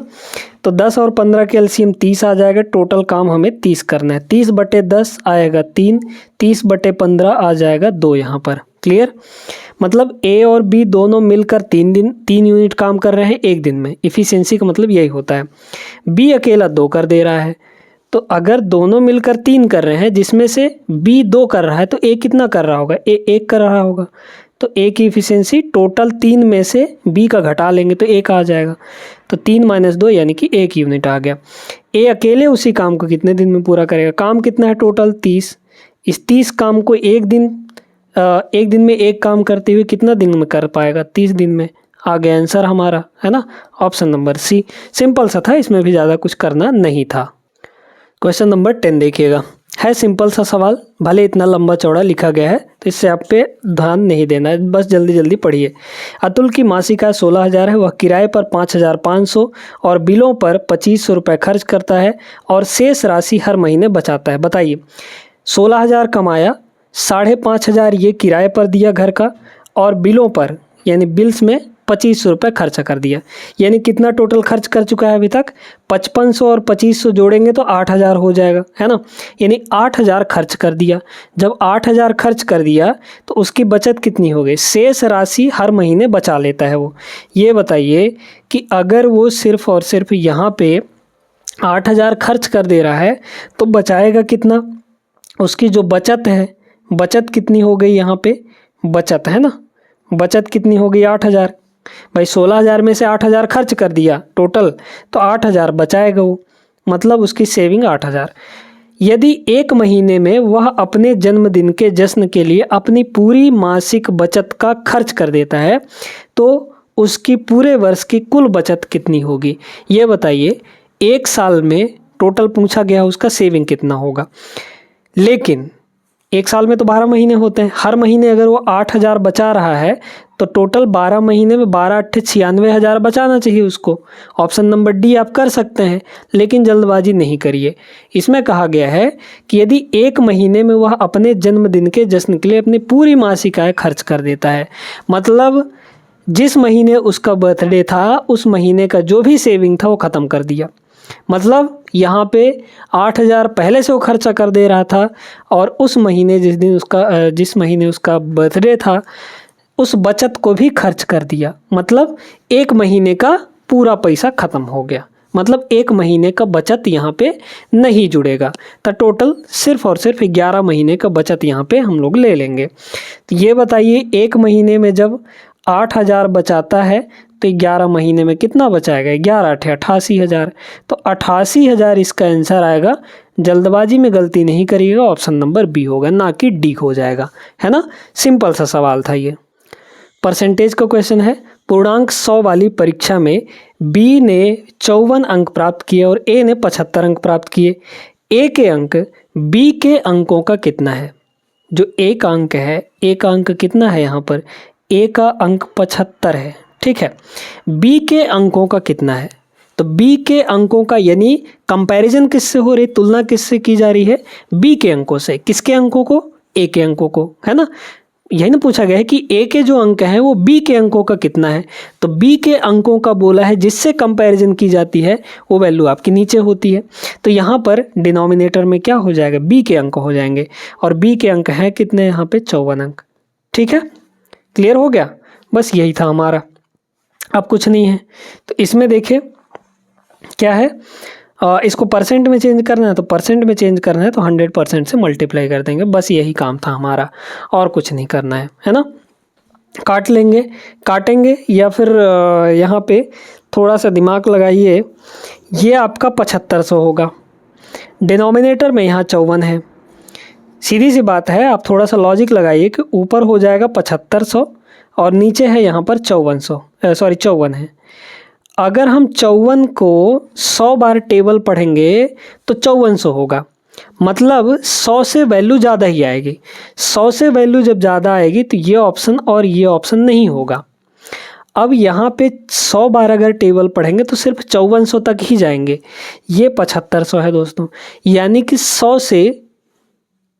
तो 10 और 15 के एलसीएम 30 आ जाएगा। टोटल काम हमें 30 करना है। 30/10 आएगा 3, 30/15 आ जाएगा 2 यहाँ पर। क्लियर, मतलब ए और बी दोनों मिलकर 3 यूनिट काम कर रहे हैं एक दिन में। इफ़िशियंसी का मतलब यही होता है। बी अकेला 2 कर दे रहा है, तो अगर दोनों मिलकर 3 कर रहे हैं जिसमें से बी 2 कर रहा है, तो ए कितना कर रहा होगा, ए 1 कर रहा होगा। तो ए की इफिशियंसी टोटल 3 में से बी का घटा लेंगे तो 1 आ जाएगा। तो 3 - 2 यानी कि 1 यूनिट आ गया। ए अकेले उसी काम को कितने दिन में पूरा करेगा, काम कितना है टोटल 30। इस 30 काम को एक दिन में एक काम करते हुए कितना दिन में कर पाएगा, 30 दिन में। आ गया आंसर हमारा, है ना, ऑप्शन नंबर सी। सिंपल सा था, इसमें भी ज़्यादा कुछ करना नहीं था। क्वेश्चन नंबर 10 देखिएगा, है सिंपल सा सवाल, भले इतना लंबा चौड़ा लिखा गया है तो इससे आप पे ध्यान नहीं देना है, बस जल्दी जल्दी पढ़िए। अतुल की मासिक आय 16,000 है, वह किराए पर 5,500 और बिलों पर 2,500 रुपये खर्च करता है और शेष राशि हर महीने बचाता है। बताइए, 16,000 कमाया, 5,500 ये किराए पर दिया घर का, और बिलों पर यानी बिल्स में 2,500 रुपये खर्चा कर दिया। यानी कितना टोटल खर्च कर चुका है अभी तक, 5,500 और 2,500 जोड़ेंगे तो 8,000 हो जाएगा, है ना। यानी 8,000 खर्च कर दिया। जब 8,000 खर्च कर दिया तो उसकी बचत कितनी हो गई, शेष राशि हर महीने बचा लेता है वो। ये बताइए कि अगर वो सिर्फ और सिर्फ यहाँ पे 8,000 खर्च कर दे रहा है तो बचाएगा कितना, उसकी जो बचत है, बचत कितनी हो गई यहाँ पे, बचत है ना, बचत कितनी हो गई 8,000। भाई 16,000 में से 8,000 खर्च कर दिया टोटल, तो 8,000 बचाएगा वो, मतलब उसकी सेविंग 8,000। यदि एक महीने में वह अपने जन्मदिन के जश्न के लिए अपनी पूरी मासिक बचत का खर्च कर देता है तो उसकी पूरे वर्ष की कुल बचत कितनी होगी, ये बताइए। एक साल में टोटल पूछा गया उसका सेविंग कितना होगा, लेकिन एक साल में तो 12 महीने होते हैं, हर महीने अगर वो 8,000 बचा रहा है तो टोटल 12 महीने में 12 × 8 = 96,000 बचाना चाहिए उसको। ऑप्शन नंबर डी आप कर सकते हैं, लेकिन जल्दबाजी नहीं करिए। इसमें कहा गया है कि यदि एक महीने में वह अपने जन्मदिन के जश्न के लिए अपनी पूरी मासिक आय खर्च कर देता है, मतलब जिस महीने उसका बर्थडे था उस महीने का जो भी सेविंग था वो ख़त्म कर दिया। मतलब यहाँ पे 8,000 पहले से वो खर्चा कर दे रहा था और उस महीने जिस महीने उसका बर्थडे था उस बचत को भी खर्च कर दिया। मतलब एक महीने का पूरा पैसा ख़त्म हो गया, मतलब एक महीने का बचत यहाँ पे नहीं जुड़ेगा। तो टोटल सिर्फ और सिर्फ 11 महीने का बचत यहाँ पे हम लोग ले लेंगे। तो ये बताइए, एक महीने में जब 8,000 बचाता है तो 11 महीने में कितना बचाएगा, 11 × 88,000। तो 88,000 इसका आंसर आएगा। जल्दबाजी में गलती नहीं करिएगा, ऑप्शन नंबर बी होगा, ना कि डी हो जाएगा, है ना। सिंपल सा सवाल था ये। परसेंटेज का क्वेश्चन है। पूर्णांक 100 वाली परीक्षा में बी ने 54 अंक प्राप्त किए और ए ने 75 अंक प्राप्त किए। ए के अंक बी के अंकों का कितना है। जो ए का अंक है, ए का अंक कितना है यहाँ पर, ए का अंक 75 है, ठीक है। बी के अंकों का कितना है, तो बी के अंकों का यानी कंपैरिजन किससे हो रही, तुलना किससे की जा रही है, बी के अंकों से। किसके अंकों को, ए के अंकों को, है ना। यही ना पूछा गया है कि ए के जो अंक हैं वो बी के अंकों का कितना है, तो बी के अंकों का बोला है जिससे कंपैरिजन की जाती है वो वैल्यू आपकी नीचे होती है। तो यहाँ पर डिनोमिनेटर में क्या हो जाएगा, बी के अंक हो जाएंगे, और बी के अंक हैं कितने यहाँ पे 54 अंक, ठीक है। क्लियर हो गया, बस यही था हमारा, अब कुछ नहीं है। तो इसमें देखिए क्या है, इसको परसेंट में चेंज करना है, तो परसेंट में चेंज करना है तो 100% से मल्टीप्लाई कर देंगे, बस यही काम था हमारा, और कुछ नहीं करना है ना। काट लेंगे, काटेंगे, या फिर यहाँ पे थोड़ा सा दिमाग लगाइए, ये आपका 7500 होगा, डिनोमिनेटर में यहाँ 54 है। सीधी सी बात है, आप थोड़ा सा लॉजिक लगाइए कि ऊपर हो जाएगा 7500 और नीचे है यहाँ पर 54 है। अगर हम 54 को 100 बार टेबल पढ़ेंगे तो 5400 होगा, मतलब 100 से वैल्यू ज़्यादा ही आएगी। 100 से वैल्यू जब ज़्यादा आएगी तो ये ऑप्शन और ये ऑप्शन नहीं होगा। अब यहाँ पे 100 बार अगर टेबल पढ़ेंगे तो सिर्फ 5400 तक ही जाएंगे, ये 7500 है दोस्तों। यानी कि 100 से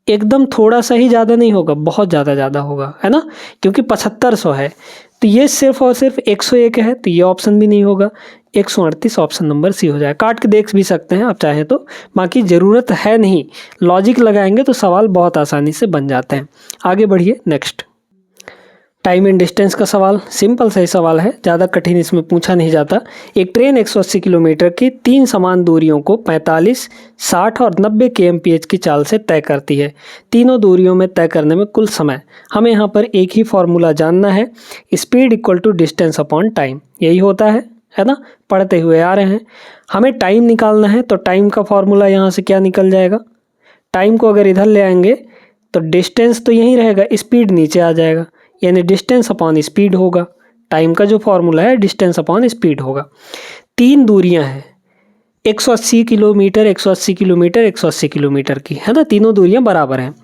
एकदम थोड़ा सा ही ज़्यादा नहीं होगा, बहुत ज़्यादा होगा, है ना, क्योंकि 7500 है। तो ये सिर्फ और सिर्फ 101 है, तो ये ऑप्शन भी नहीं होगा, 138 ऑप्शन नंबर सी हो जाए। काट के देख भी सकते हैं आप चाहें तो, बाकी ज़रूरत है नहीं, लॉजिक लगाएंगे तो सवाल बहुत आसानी से बन जाते हैं। आगे बढ़िए, नेक्स्ट टाइम एंड डिस्टेंस का सवाल। सिंपल सा ही सवाल है, ज़्यादा कठिन इसमें पूछा नहीं जाता। एक ट्रेन 180 किलोमीटर की 3 समान दूरियों को 45, 60 और 90 kmph की चाल से तय करती है। तीनों दूरियों में तय करने में कुल समय, हमें यहाँ पर एक ही फॉर्मूला जानना है, speed equal to distance upon time, यही होता है ना, पढ़ते हुए आ रहे हैं। हमें टाइम निकालना है, तो टाइम का फॉर्मूला यहाँ से क्या निकल जाएगा, टाइम को अगर इधर ले आएंगे तो डिस्टेंस तो यहीं रहेगा, स्पीड नीचे आ जाएगा, यानी डिस्टेंस अपॉन स्पीड होगा। टाइम का जो फॉर्मूला है डिस्टेंस अपॉन स्पीड होगा। 3 दूरियां हैं, 180 किलोमीटर, 180 किलोमीटर, 180 किलोमीटर की, है ना, तीनों दूरियां बराबर हैं।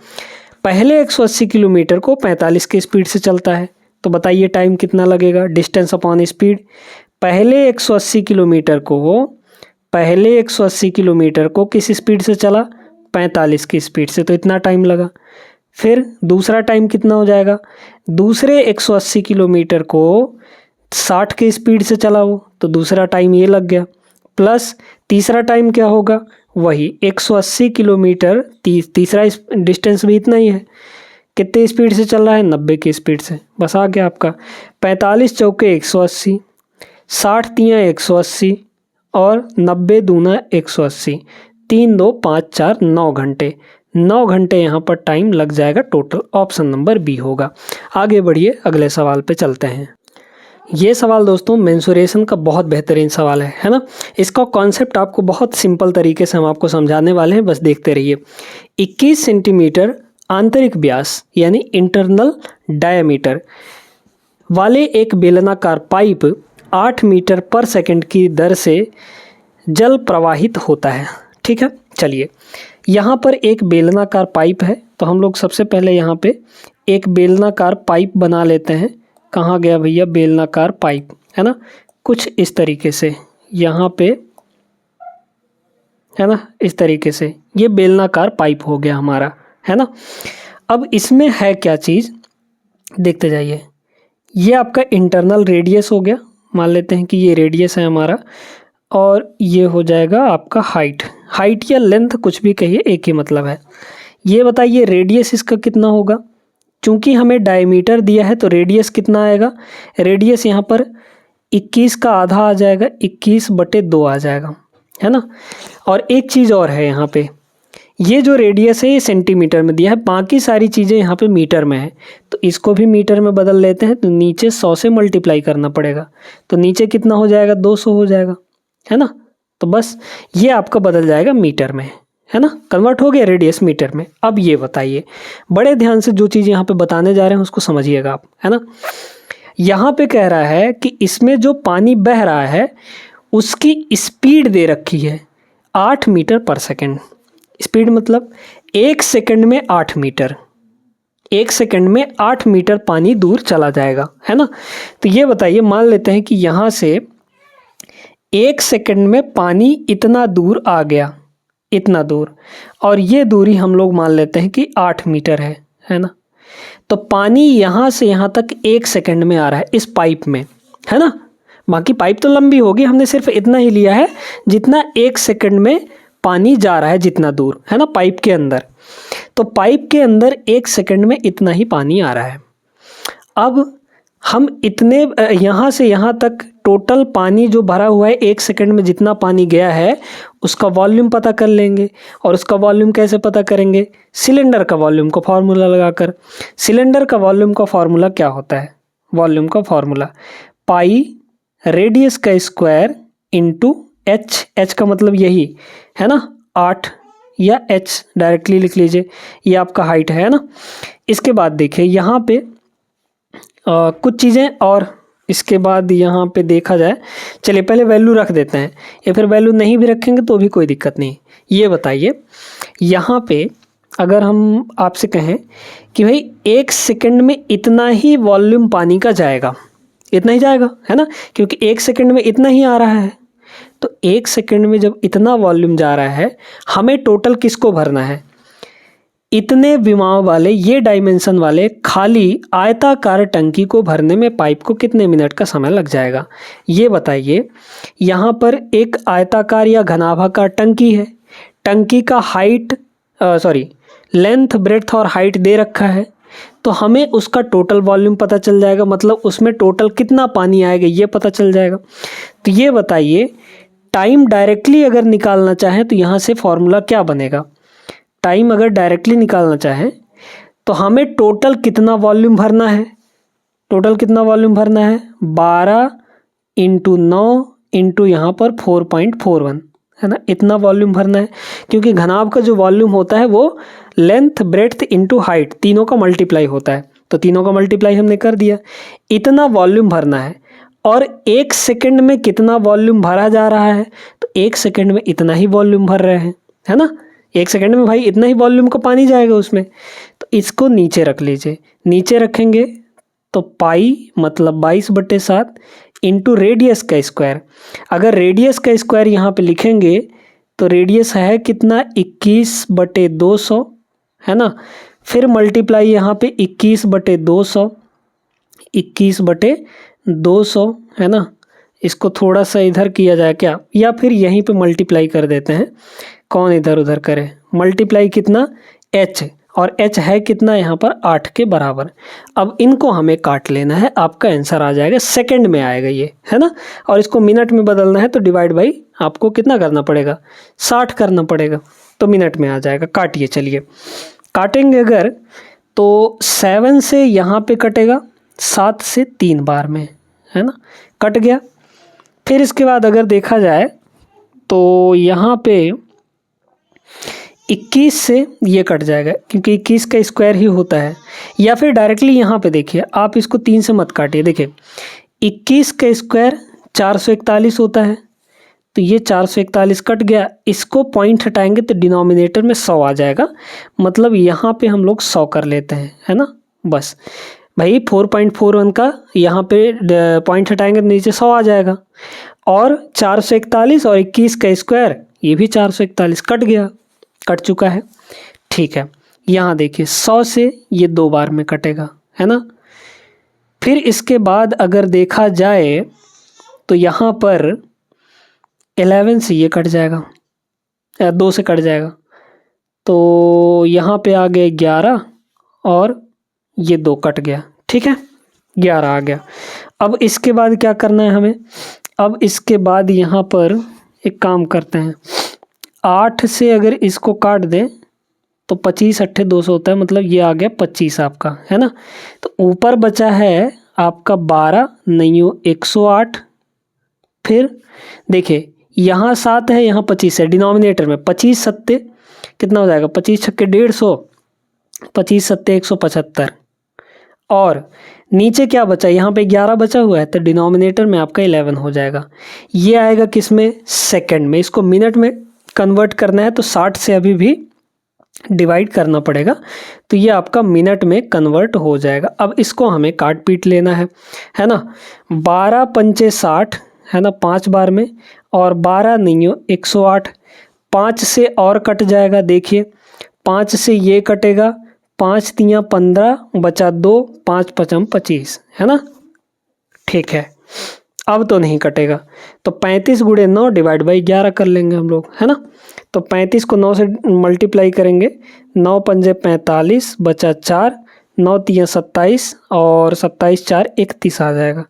पहले 180 किलोमीटर को 45 की स्पीड से चलता है, तो बताइए टाइम कितना लगेगा, डिस्टेंस अपॉन स्पीड। पहले 180 किलोमीटर को किस स्पीड से चला, 45 की स्पीड से, तो इतना टाइम लगा। फिर दूसरा टाइम कितना हो जाएगा, दूसरे 180 किलोमीटर को 60 की स्पीड से चला वो, तो दूसरा टाइम ये लग गया, प्लस तीसरा टाइम क्या होगा, वही 180 किलोमीटर, तीसरा डिस्टेंस भी इतना ही है, कितने स्पीड से चल रहा है, 90 की स्पीड से। बस आ गया आपका 45 चौके 180, 60 तियाँ 180 और 90 दूना 180, 3 2 5 4 9 घंटे, 9 घंटे यहाँ पर टाइम लग जाएगा टोटल, ऑप्शन नंबर बी होगा। आगे बढ़िए, अगले सवाल पे चलते हैं। ये सवाल दोस्तों मेंसुरेशन का बहुत बेहतरीन सवाल है ना। इसका कॉन्सेप्ट आपको बहुत सिंपल तरीके से हम आपको समझाने वाले हैं, बस देखते रहिए। 21 सेंटीमीटर आंतरिक व्यास यानी इंटरनल डायमीटर वाले एक बेलनाकार पाइप 8 मीटर पर सेकंड की दर से जल प्रवाहित होता है, ठीक है। चलिए, यहाँ पर एक बेलनाकार पाइप है, तो हम लोग सबसे पहले यहाँ पे एक बेलनाकार पाइप बना लेते हैं। कहाँ गया भैया बेलनाकार पाइप, है ना, कुछ इस तरीके से यहाँ पे, है ना, इस तरीके से ये बेलनाकार पाइप हो गया हमारा, है ना। अब इसमें है क्या चीज़, देखते जाइए। ये आपका इंटरनल रेडियस हो गया, मान लेते हैं कि ये रेडियस है हमारा, और ये हो जाएगा आपका हाइट या लेंथ, कुछ भी कहिए, एक ही मतलब है। ये बताइए रेडियस इसका कितना होगा, चूंकि हमें डायमीटर दिया है तो रेडियस कितना आएगा, रेडियस यहाँ पर 21 का आधा आ जाएगा, 21/2 आ जाएगा, है ना। और एक चीज़ और है यहाँ पे, ये जो रेडियस है ये सेंटीमीटर में दिया है, बाकी सारी चीज़ें यहाँ पे मीटर में है, तो इसको भी मीटर में बदल लेते हैं। तो नीचे 100 से मल्टीप्लाई करना पड़ेगा, तो नीचे कितना हो जाएगा, 200 हो जाएगा, है ना। तो बस ये आपका बदल जाएगा मीटर में, है ना, कन्वर्ट हो गया रेडियस मीटर में। अब ये बताइए, बड़े ध्यान से जो चीज़ यहाँ पे बताने जा रहे हैं उसको समझिएगा आप, है ना। यहाँ पे कह रहा है कि इसमें जो पानी बह रहा है उसकी स्पीड दे रखी है 8 मीटर पर सेकेंड। स्पीड मतलब 1 सेकंड में 8 मीटर, 1 सेकंड में 8 मीटर पानी दूर चला जाएगा, है ना। तो ये बताइए, मान लेते हैं कि यहाँ से 1 सेकंड में पानी इतना दूर आ गया, इतना दूर, और ये दूरी हम लोग मान लेते हैं कि 8 मीटर है ना। तो पानी यहाँ से यहाँ तक 1 सेकंड में आ रहा है इस पाइप में, है ना। बाकी पाइप तो लंबी होगी, हमने सिर्फ इतना ही लिया है जितना 1 सेकंड में पानी जा रहा है, जितना दूर, है ना, पाइप के अंदर। तो पाइप के अंदर 1 सेकंड में इतना ही पानी आ रहा है। अब हम इतने यहाँ से यहाँ तक टोटल पानी जो भरा हुआ है 1 सेकंड में जितना पानी गया है उसका वॉल्यूम पता कर लेंगे। और उसका वॉल्यूम कैसे पता करेंगे, सिलेंडर का वॉल्यूम को फार्मूला लगाकर। सिलेंडर का वॉल्यूम का फार्मूला क्या होता है, वॉल्यूम का फार्मूला पाई रेडियस का स्क्वायर इंटू एच, एच का मतलब यही है ना 8, या एच डायरेक्टली लिख लीजिए, ये आपका हाइट है ना। इसके बाद देखिए यहाँ पे कुछ चीज़ें और, इसके बाद यहाँ पे देखा जाए, चलिए पहले वैल्यू रख देते हैं, या फिर वैल्यू नहीं भी रखेंगे तो भी कोई दिक्कत नहीं। ये बताइए यहाँ पे अगर हम आपसे कहें कि भाई 1 सेकंड में इतना ही वॉल्यूम पानी का जाएगा, इतना ही जाएगा, है ना, क्योंकि 1 सेकंड में इतना ही आ रहा है। तो 1 सेकंड में जब इतना वॉल्यूम जा रहा है, हमें टोटल किसको भरना है, इतने विमाओं वाले, ये डायमेंशन वाले खाली आयताकार टंकी को भरने में पाइप को कितने मिनट का समय लग जाएगा। ये बताइए, यहाँ पर एक आयताकार या घनाभाकार टंकी है, टंकी का हाइट लेंथ, ब्रेड्थ और हाइट दे रखा है, तो हमें उसका टोटल वॉल्यूम पता चल जाएगा, मतलब उसमें टोटल कितना पानी आएगा ये पता चल जाएगा। तो ये बताइए, टाइम डायरेक्टली अगर निकालना चाहें तो यहाँ से फॉर्मूला क्या बनेगा, टाइम अगर डायरेक्टली निकालना चाहें तो हमें टोटल कितना वॉल्यूम भरना है, टोटल कितना वॉल्यूम भरना है, 12 इंटू 9 इंटू यहाँ पर 4.41, है ना, इतना वॉल्यूम भरना है। क्योंकि घनाभ का जो वॉल्यूम होता है वो लेंथ, ब्रेड्थ इंटू हाइट तीनों का मल्टीप्लाई होता है, तो तीनों का मल्टीप्लाई हमने कर दिया, इतना वॉल्यूम भरना है। और 1 सेकंड में कितना वॉल्यूम भरा जा रहा है, तो 1 सेकंड में इतना ही वॉल्यूम भर रहे हैं, है ना। 1 सेकंड में भाई इतना ही वॉल्यूम का पानी जाएगा उसमें, तो इसको नीचे रख लीजिए। नीचे रखेंगे तो पाई मतलब 22/7 इंटू रेडियस का स्क्वायर। अगर रेडियस का स्क्वायर यहाँ पे लिखेंगे तो रेडियस है कितना, 21/200, है ना। फिर मल्टीप्लाई यहाँ पे 21/200, 21/200, है ना। इसको थोड़ा सा इधर किया जाए क्या, या फिर यहीं पे मल्टीप्लाई कर देते हैं, कौन इधर उधर करे, मल्टीप्लाई कितना, h, और h है कितना यहाँ पर 8 के बराबर। अब इनको हमें काट लेना है, आपका आंसर आ जाएगा, सेकंड में आएगा ये, है ना। और इसको मिनट में बदलना है तो डिवाइड बाई आपको कितना करना पड़ेगा, 60 करना पड़ेगा, तो मिनट में आ जाएगा। काटिए, चलिए काटेंगे अगर तो 7 से यहाँ पे कटेगा, 7 से 3 बार में, है ना, कट गया। फिर इसके बाद अगर देखा जाए तो यहाँ पे 21 से ये कट जाएगा, क्योंकि 21 का स्क्वायर ही होता है। या फिर डायरेक्टली यहाँ पे देखिए, आप इसको 3 से मत काटिए, देखिए 21 का स्क्वायर 441 होता है, तो ये 441 कट गया, इसको पॉइंट हटाएंगे तो डिनोमिनेटर में 100 आ जाएगा, मतलब यहाँ पे हम लोग 100 कर लेते हैं, है ना। बस भाई 4.41 का यहाँ पे पॉइंट हटाएंगे तो नीचे 100 आ जाएगा, और 441 और 21 का स्क्वायर ये भी 441 कट गया, कट चुका है, ठीक है। यहाँ देखिए 100 से ये 2 बार में कटेगा, है ना। फिर इसके बाद अगर देखा जाए तो यहाँ पर 11 से ये कट जाएगा, 2 से कट जाएगा, तो यहाँ पे आ गए 11 और ये 2 कट गया, ठीक है, 11 आ गया। अब इसके बाद क्या करना है हमें, अब इसके बाद यहाँ पर एक काम करते हैं, 8 से अगर इसको काट दें तो 25 अट्ठे 200 होता है, मतलब ये आ गया 25 आपका, है ना। तो ऊपर बचा है आपका 12 9 108। फिर देखिए यहाँ 7 है, यहाँ 25 है, डिनोमिनेटर में 25 सत्ते कितना हो जाएगा, 25 छक्के 150, 25 सत्ते 175। और नीचे क्या बचा, यहाँ पे 11 बचा हुआ है, तो डिनोमिनेटर में आपका 11 हो जाएगा। ये आएगा किस में, सेकंड में। इसको मिनट में कन्वर्ट करना है तो 60 से अभी भी डिवाइड करना पड़ेगा, तो ये आपका मिनट में कन्वर्ट हो जाएगा। अब इसको हमें काट पीट लेना है ना। 12 पंचे 60 है ना 5 बार में, और 12 9 108। 5 से और कट जाएगा, देखिए 5 से ये कटेगा, 5 3 15 बचा 2, 5 5 25, है ना। ठीक है, अब तो नहीं कटेगा, तो 35 गुणे 9 डिवाइड बाई 11 कर लेंगे हम लोग, है ना। तो 35 को 9 से मल्टीप्लाई करेंगे, 9 पंजे 45 बचा 4, 9 3 27 और 27 4 31 आ जाएगा।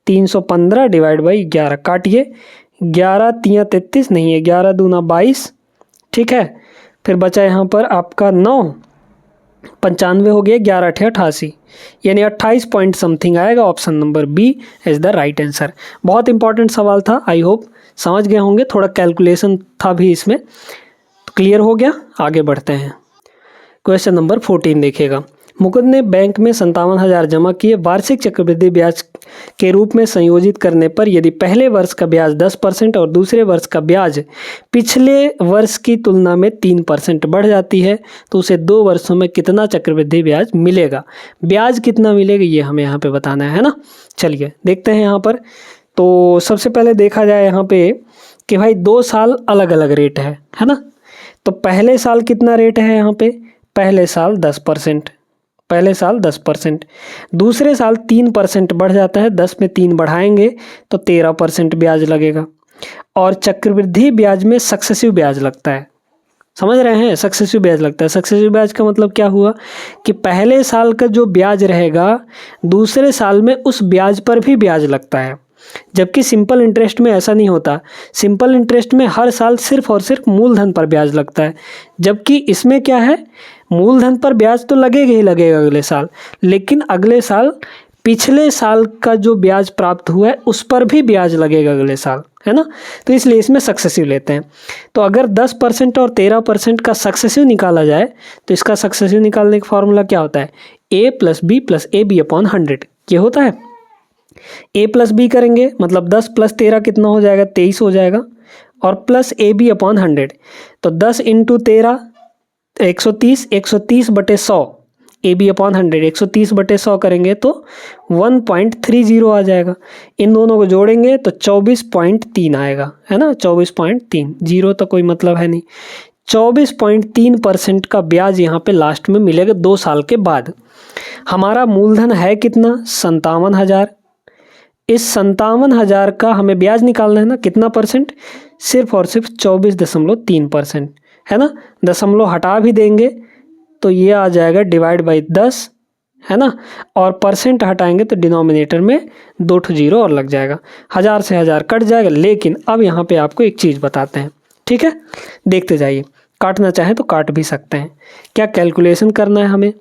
315 डिवाइड बाई 11, काटिए, 11 3 33 नहीं है, 11 दूना 22, ठीक है। फिर बचा यहाँ पर आपका 9, 95 हो गया, 11 8 88, यानी 28 पॉइंट समथिंग आएगा। Option number B is the right answer. बहुत इंपॉर्टेंट सवाल था, आई होप समझ गए होंगे, थोड़ा कैलकुलेशन था भी इसमें, तो क्लियर हो गया। आगे बढ़ते हैं, क्वेश्चन नंबर 14 देखिएगा। मुकुंद ने बैंक में 57,000 जमा किए, वार्षिक चक्रवृद्धि ब्याज के रूप में संयोजित करने पर यदि पहले वर्ष का ब्याज 10% और दूसरे वर्ष का ब्याज पिछले वर्ष की तुलना में 3% बढ़ जाती है, तो उसे 2 वर्षों में कितना चक्रवृद्धि ब्याज मिलेगा। ब्याज कितना मिलेगा ये हमें यहाँ पे बताना है ना। चलिए देखते हैं यहाँ पर। तो सबसे पहले देखा जाए यहाँ पे कि भाई 2 साल अलग अलग रेट है ना। तो पहले साल कितना रेट है यहाँ पे, पहले साल 10%, पहले साल 10%, दूसरे साल 3% बढ़ जाता है, 10 में 3 बढ़ाएंगे तो 13% ब्याज लगेगा। और चक्रवृद्धि ब्याज में सक्सेसिव ब्याज लगता है, समझ रहे हैं, सक्सेसिव ब्याज लगता है। सक्सेसिव ब्याज का मतलब क्या हुआ कि पहले साल का जो ब्याज रहेगा दूसरे साल में उस ब्याज पर भी ब्याज लगता है, जबकि सिंपल इंटरेस्ट में ऐसा नहीं होता। सिंपल इंटरेस्ट में हर साल सिर्फ और सिर्फ मूलधन पर ब्याज लगता है, जबकि इसमें क्या है, मूलधन पर ब्याज तो लगेगा ही लगेगा अगले साल, लेकिन अगले साल पिछले साल का जो ब्याज प्राप्त हुआ है उस पर भी ब्याज लगेगा अगले साल, है ना। तो इसलिए इसमें सक्सेसिव लेते हैं। तो अगर 10% और 13% का सक्सेसिव निकाला जाए तो इसका सक्सेसिव निकालने का फॉर्मूला क्या होता है, a + b + ab/100, ये होता है। a + b करेंगे मतलब 10 + 13 कितना हो जाएगा, 23 हो जाएगा, और प्लस ab/100, तो 10 × 13 130, 130/100, ab/100 130/100 करेंगे तो 1.30 आ जाएगा। इन दोनों को जोड़ेंगे तो 24.3 आएगा, है ना, 24.3, जीरो तो कोई मतलब है नहीं। 24.3% का ब्याज यहाँ पे लास्ट में मिलेगा 2 साल के बाद। हमारा मूलधन है कितना, 57,000। इस 57,000 का हमें ब्याज निकालना है ना, कितना परसेंट, सिर्फ और सिर्फ 24.3%, है ना। दशमलव हटा भी देंगे तो ये आ जाएगा डिवाइड बाई 10, है ना, और परसेंट हटाएंगे तो डिनोमिनेटर में 2 0 और लग जाएगा, 1000 से 1000 कट जाएगा। लेकिन अब यहाँ पे आपको एक चीज़ बताते हैं, ठीक है, देखते जाइए। काटना चाहें तो काट भी सकते हैं। क्या कैलकुलेशन करना है हमें,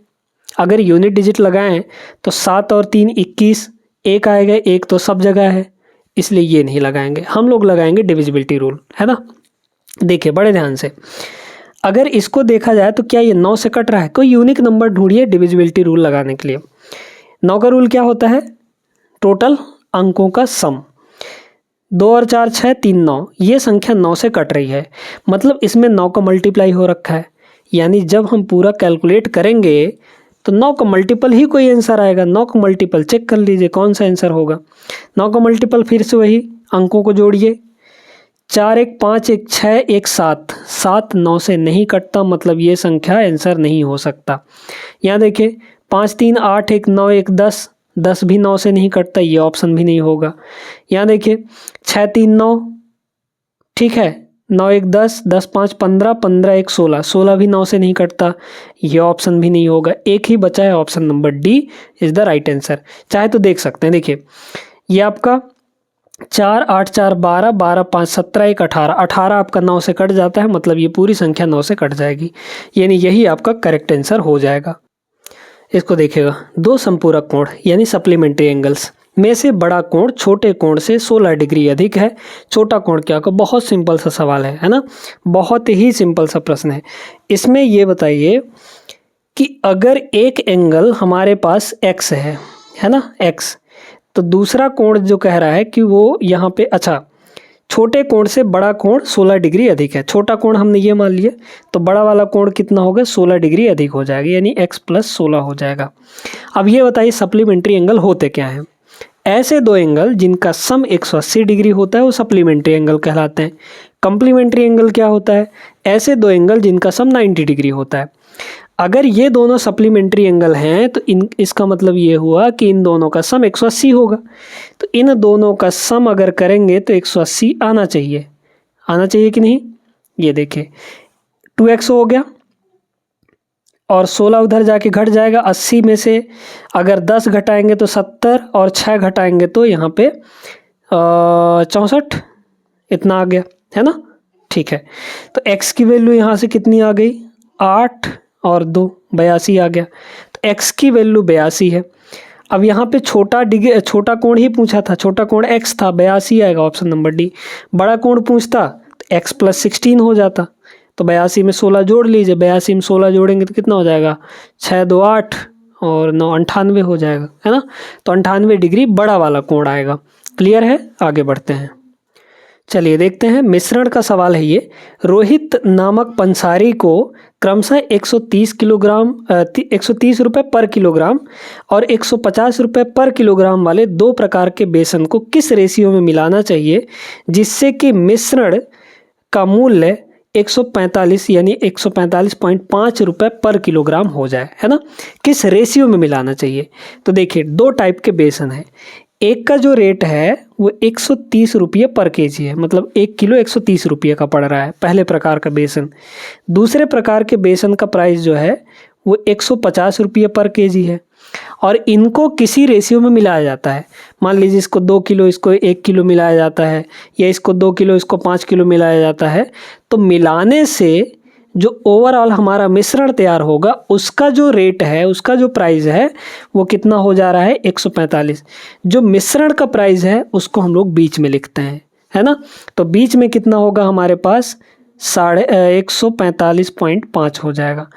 अगर यूनिट डिजिट लगाएं तो 7 और 3 21, एक आएगा, एक तो सब जगह है, इसलिए ये नहीं लगाएंगे, हम लोग लगाएंगे डिविजिबिलिटी रूल, है ना। देखिए बड़े ध्यान से, अगर इसको देखा जाए तो क्या ये 9 से कट रहा है, कोई यूनिक नंबर ढूंढिए डिविजिबिलिटी रूल लगाने के लिए। 9 का रूल क्या होता है, टोटल अंकों का सम। 2 और 4 6 3 9, ये संख्या 9 से कट रही है, मतलब इसमें 9 का मल्टीप्लाई हो रखा है, यानी जब हम पूरा कैलकुलेट करेंगे तो 9 का मल्टीपल ही कोई आंसर आएगा। 9 का मल्टीपल चेक कर लीजिए कौन सा आंसर होगा। 9 का मल्टीपल फिर से वही, अंकों को जोड़िए, 4 1 5 1 6 1 7, 7 9 से नहीं कटता, मतलब ये संख्या आंसर नहीं हो सकता। यहाँ देखिए 5 3 8 1 9 1 10, 10 भी 9 से नहीं कटता, ये ऑप्शन भी नहीं होगा। यहाँ देखिए 6 3 9, ठीक है, 9 1 10, 10 5 15, 15 1 16, 16 भी 9 से नहीं कटता, ये ऑप्शन भी नहीं होगा। एक ही बचा है, option number D is the right answer. चाहे तो देख सकते हैं, देखिए ये आपका 4 8 4 12, 12 5 17, 1 18, 18 आपका 9 से कट जाता है, मतलब ये पूरी संख्या 9 से कट जाएगी, यानी यही आपका करेक्ट आंसर हो जाएगा। इसको देखिएगा, दो संपूरक कोण यानी सप्लीमेंट्री एंगल्स में से बड़ा कोण छोटे कोण से 16 डिग्री अधिक है, छोटा कोण क्या होगा। बहुत सिंपल सा सवाल है ना, बहुत ही सिंपल सा प्रश्न है। इसमें ये बताइए कि अगर एक एंगल हमारे पास x है ना, x, तो दूसरा कोण जो कह रहा है कि वो यहाँ पे, अच्छा, छोटे कोण से बड़ा कोण 16 डिग्री अधिक है, छोटा कोण हमने ये मान लिया, तो बड़ा वाला कोण कितना होगा, 16 डिग्री अधिक हो जाएगा, यानी x + 16 हो जाएगा। अब ये बताइए सप्लीमेंट्री एंगल होते क्या हैं। ऐसे दो एंगल जिनका सम 180 डिग्री होता है वो सप्लीमेंट्री एंगल कहलाते हैं। कंप्लीमेंट्री एंगल क्या होता है, ऐसे दो एंगल जिनका सम 90 डिग्री होता है। अगर ये दोनों सप्लीमेंट्री एंगल हैं तो इसका मतलब ये हुआ कि इन दोनों का सम 180 होगा। तो इन दोनों का सम अगर करेंगे तो 180 आना चाहिए कि नहीं। ये देखिए 2x हो गया और 16 उधर जाके घट जाएगा। 80 में से अगर 10 घटाएंगे तो 70 और 6 घटाएंगे तो यहाँ पे 64, इतना आ गया है ना। ठीक है, तो x की वैल्यू यहाँ से कितनी आ गई, 8 और 2 82 आ गया। तो x की वैल्यू 82 है। अब यहाँ पे छोटा कोण ही पूछा था, छोटा कोण x था, 82 आएगा, ऑप्शन नंबर डी। बड़ा कोण पूछता तो x + 16 हो जाता, तो 82 में 16 जोड़ लीजिए, 82 में 16 जोड़ेंगे तो कितना हो जाएगा, 6 2 8 और 9 98 हो जाएगा, है ना। तो 98 डिग्री बड़ा वाला कोण आएगा। क्लियर है, आगे बढ़ते हैं। चलिए देखते हैं, मिश्रण का सवाल है ये। रोहित नामक पंसारी को क्रमशः 130 रुपये पर किलोग्राम और 150 रुपये पर किलोग्राम वाले दो प्रकार के बेसन को किस रेशियो में मिलाना चाहिए जिससे कि मिश्रण का मूल्य 145 यानी 145.5 रुपये पर किलोग्राम हो जाए, है ना। किस रेशियो में मिलाना चाहिए, तो देखिए दो टाइप के बेसन है। एक का जो रेट है वो 130 रुपये पर केजी है, मतलब 1 किलो 130 रुपये का पड़ रहा है, पहले प्रकार का बेसन। दूसरे प्रकार के बेसन का प्राइस जो है वो 150 रुपये पर केजी है, और इनको किसी रेशियो में मिलाया जाता है। मान लीजिए इसको 2 किलो इसको 1 किलो मिलाया जाता है, या इसको 2 किलो इसको 5 किलो मिलाया जाता है। तो मिलाने से जो ओवरऑल हमारा मिश्रण तैयार होगा उसका जो रेट है, उसका जो प्राइस है वो कितना हो जा रहा है, 145। जो मिश्रण का प्राइस है उसको हम लोग बीच में लिखते हैं, है ना। तो बीच में कितना होगा हमारे पास 145.5 हो जाएगा।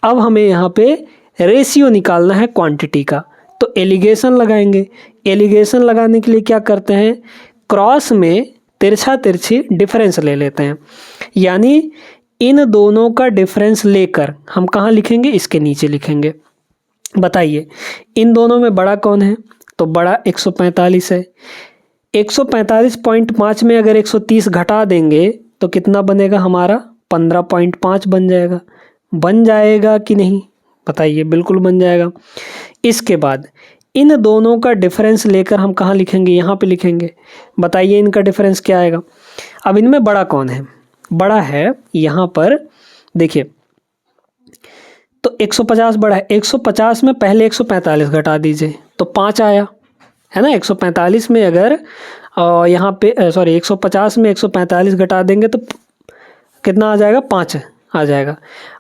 अब हमें यहाँ पे रेशियो निकालना है क्वांटिटी का, तो एलिगेशन लगाएंगे। एलिगेशन लगाने के लिए क्या करते हैं, क्रॉस में तिरछी डिफरेंस ले लेते हैं, यानी इन दोनों का डिफरेंस लेकर हम कहाँ लिखेंगे, इसके नीचे लिखेंगे। बताइए इन दोनों में बड़ा कौन है, तो बड़ा 145 है। 145.5 में अगर 130 घटा देंगे तो कितना बनेगा हमारा, 15.5 बन जाएगा कि नहीं, बताइए। बिल्कुल बन जाएगा। इसके बाद इन दोनों का डिफरेंस लेकर हम कहाँ लिखेंगे, यहाँ पे लिखेंगे। बताइए इनका डिफरेंस क्या आएगा। अब इनमें बड़ा कौन है, बड़ा है यहाँ पर देखिए, तो 150 बड़ा है। 150 में पहले 145 घटा दीजिए तो 5 आया, है ना। 145 में अगर यहाँ पे 150 में 145 घटा देंगे तो कितना आ जाएगा, 5 आ जाएगा।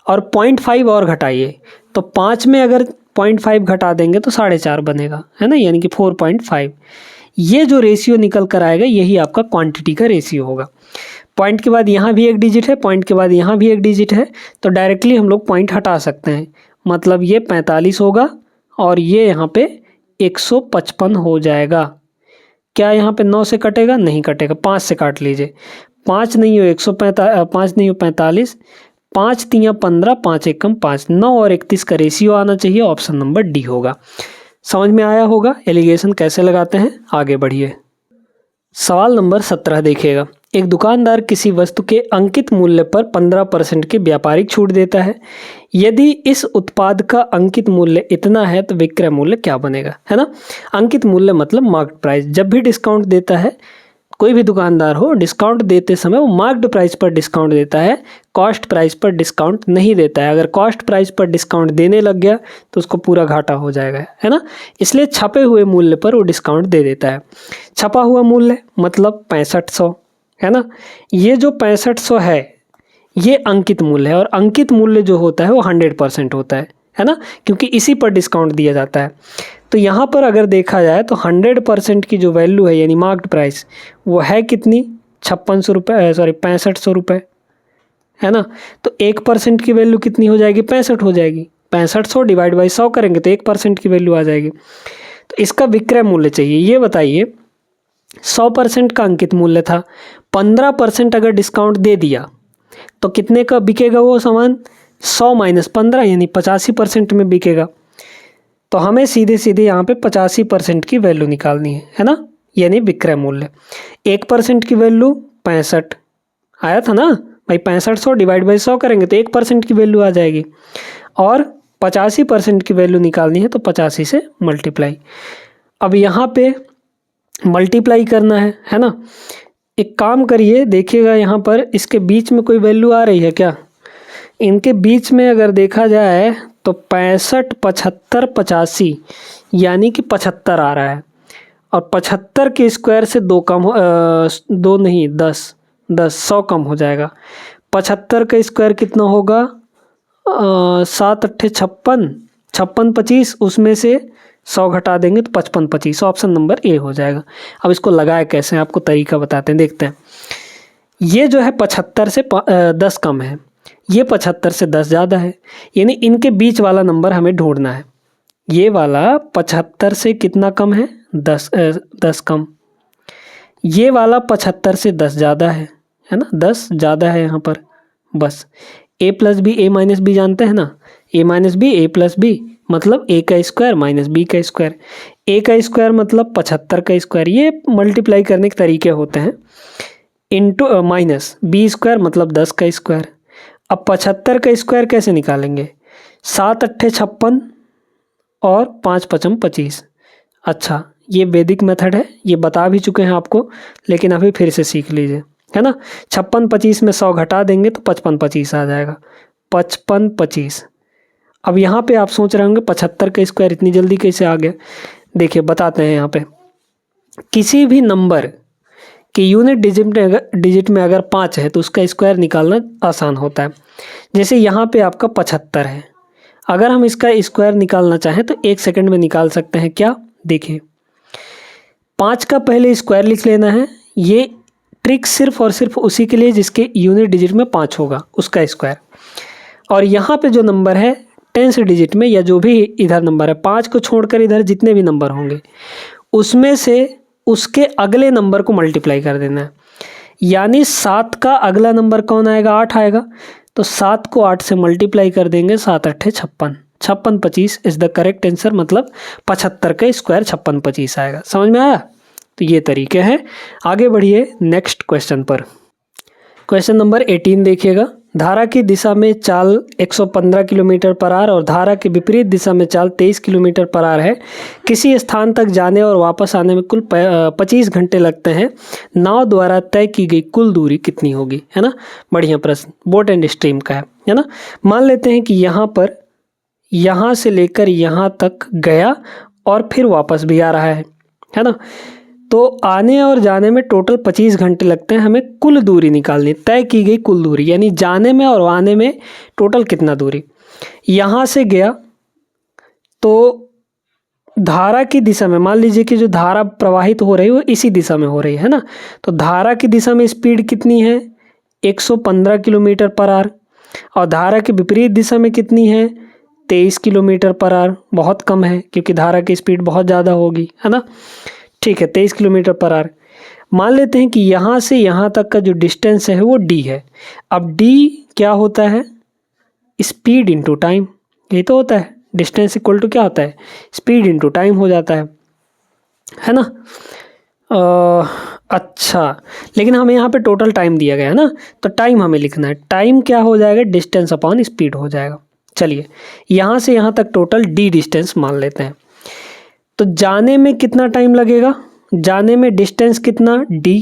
और 0.5 और घटाइए तो 5 में अगर 0.5 घटा देंगे तो 4.5 बनेगा, है ना, यानी कि 4.5। ये जो रेशियो निकल कर आएगा यही आपका क्वांटिटी का रेशियो होगा। पॉइंट के बाद यहाँ भी एक डिजिट है, पॉइंट के बाद यहाँ भी एक डिजिट है, तो डायरेक्टली हम लोग पॉइंट हटा सकते हैं। मतलब ये 45 होगा और ये यहाँ पे 155 हो जाएगा। क्या यहाँ पे 9 से कटेगा, नहीं कटेगा, 5 से काट लीजिए। 5 नहीं हो 5 नहीं हो 45, 5 3 15, 5 1 5, 9 और 31 का रेशियो आना चाहिए, ऑप्शन नंबर डी होगा। समझ में आया होगा एलिगेशन कैसे लगाते हैं। आगे बढ़िए, सवाल नंबर 17 देखिएगा। एक दुकानदार किसी वस्तु के अंकित मूल्य पर 15% की व्यापारिक छूट देता है। यदि इस उत्पाद का अंकित मूल्य इतना है तो विक्रय मूल्य क्या बनेगा, है ना। अंकित मूल्य मतलब मार्केट प्राइस। जब भी डिस्काउंट देता है कोई भी दुकानदार हो, डिस्काउंट देते समय वो मार्क्ड प्राइस पर डिस्काउंट देता है, कॉस्ट प्राइस पर डिस्काउंट नहीं देता है। अगर कॉस्ट प्राइस पर डिस्काउंट देने लग गया तो उसको पूरा घाटा हो जाएगा, है ना। इसलिए छपे हुए मूल्य पर वो डिस्काउंट दे देता है। छपा हुआ मूल्य मतलब 6500, है ना। ये जो 6500 है ये अंकित मूल्य है, और अंकित मूल्य जो होता है वो 100% होता है ना, क्योंकि इसी पर डिस्काउंट दिया जाता है। तो यहाँ पर अगर देखा जाए तो 100% की जो वैल्यू है यानी मार्क्ड प्राइस वो है कितनी, 5600 रुपये, सॉरी 6500 रुपये, है ना। तो 1% की वैल्यू कितनी हो जाएगी, 65 हो जाएगी। 6500 डिवाइड बाई 100 करेंगे तो 1% की वैल्यू आ जाएगी। तो इसका विक्रय मूल्य चाहिए। ये बताइए 100% का अंकित मूल्य था, 15% अगर डिस्काउंट दे दिया तो कितने का बिकेगा वो सामान, 100 माइनस 15 यानी 85% में बिकेगा। तो हमें सीधे सीधे यहाँ पे 85% की वैल्यू निकालनी है ना, यानी विक्रय मूल्य। 1% की वैल्यू 65 आया था ना भाई, 6500 डिवाइड बाई 100 करेंगे तो 1% की वैल्यू आ जाएगी, और 85% की वैल्यू निकालनी है तो 85 से मल्टीप्लाई। अब यहाँ पे मल्टीप्लाई करना है ना। एक काम करिए, देखिएगा यहाँ पर इसके बीच में कोई वैल्यू आ रही है क्या, इनके बीच में अगर देखा जाए तो 65, 75, 85 यानी कि 75 आ रहा है, और 75 के स्क्वायर से 2 कम हो, 2 नहीं 10, 100 कम हो जाएगा। 75 का स्क्वायर कितना होगा, 7 अट्ठे 56, 56 25, उसमें से 100 घटा देंगे तो 55 25, ऑप्शन नंबर ए हो जाएगा। अब इसको लगाए कैसे, आपको तरीका बताते हैं, देखते हैं। ये जो है 75 से 10 कम है, ये 75 से 10 ज़्यादा है, यानी इनके बीच वाला नंबर हमें ढूंढना है। ये वाला 75 से कितना कम है, 10 कम। ये वाला 75 से 10 ज़्यादा है ना, 10 ज़्यादा है यहाँ पर। बस a plus B, a minus B जानते हैं ना, a minus B a plus B मतलब a का स्क्वायर माइनस b का स्क्वायर। a का स्क्वायर मतलब 75 का स्क्वायर, ये मल्टीप्लाई करने के तरीके होते हैं। इंटू माइनस b स्क्वायर मतलब 10 का स्क्वायर। अब 75 का स्क्वायर कैसे निकालेंगे, 7 अट्ठे 56 और 5 पचम 25। अच्छा, ये वैदिक मेथड है, ये बता भी चुके हैं आपको, लेकिन अभी फिर से सीख लीजिए, है ना। 56 25 में 100 घटा देंगे तो 55 25 आ जाएगा, 55 25। अब यहाँ पे आप सोच रहे होंगे 75 का स्क्वायर इतनी जल्दी कैसे आ गया। देखिए बताते हैं, यहाँ पे किसी भी नंबर कि यूनिट डिजिट में अगर 5 है तो उसका स्क्वायर निकालना आसान होता है। जैसे यहाँ पे आपका 75 है, अगर हम इसका स्क्वायर निकालना चाहें तो 1 सेकंड में निकाल सकते हैं। क्या, देखिए 5 का पहले स्क्वायर लिख लेना है। ये ट्रिक सिर्फ और सिर्फ उसी के लिए जिसके यूनिट डिजिट में 5 होगा, उसका स्क्वायर। और यहाँ पे जो नंबर है 10th डिजिट में, या जो भी इधर नंबर है 5 को छोड़कर इधर जितने भी नंबर होंगे उसमें से उसके अगले नंबर को मल्टीप्लाई कर देना है। यानी 7 का अगला नंबर कौन आएगा, 8 आएगा। तो 7 को 8 से मल्टीप्लाई कर देंगे, 7 अट्ठे 56, 56 25 इज़ द करेक्ट आंसर, मतलब 75 का स्क्वायर 56 25 आएगा। समझ में आया। तो ये तरीके हैं। आगे बढ़िए नेक्स्ट क्वेश्चन पर। क्वेश्चन नंबर 18 देखिएगा। धारा की दिशा में चाल 115 किलोमीटर पर आवर और धारा के विपरीत दिशा में चाल 23 किलोमीटर पर आवर है। किसी स्थान तक जाने और वापस आने में कुल 25 घंटे लगते हैं। नाव द्वारा तय की गई कुल दूरी कितनी होगी, है ना। बढ़िया प्रश्न, बोट एंड स्ट्रीम का है ना। मान लेते हैं कि यहाँ पर यहाँ से लेकर यहाँ तक गया और फिर वापस भी आ रहा है ना। तो आने और जाने में टोटल 25 घंटे लगते हैं। हमें कुल दूरी निकालनी, तय की गई कुल दूरी, यानी जाने में और आने में टोटल कितना दूरी। यहाँ से गया तो धारा की दिशा में, मान लीजिए कि जो धारा प्रवाहित हो रही है वो इसी दिशा में हो रही है ना। तो धारा की दिशा में स्पीड कितनी है, 115 किलोमीटर पर आवर, और धारा के विपरीत दिशा में कितनी है, 23 किलोमीटर पर आवर। बहुत कम है क्योंकि धारा की स्पीड बहुत ज़्यादा होगी, है ना। ठीक है, 23 किलोमीटर पर आवर। मान लेते हैं कि यहाँ से यहाँ तक का जो डिस्टेंस है वो d है। अब d क्या होता है, स्पीड इनटू टाइम, ये तो होता है। डिस्टेंस इक्वल टू क्या होता है, स्पीड इनटू टाइम हो जाता है ना। अच्छा, लेकिन हमें यहाँ पे टोटल टाइम दिया गया है ना, तो टाइम हमें लिखना है। टाइम क्या हो जाएगा, डिस्टेंस अपॉन स्पीड हो जाएगा। चलिए यहाँ से यहाँ तक टोटल d डिस्टेंस मान लेते हैं। तो जाने में कितना टाइम लगेगा, जाने में डिस्टेंस कितना d,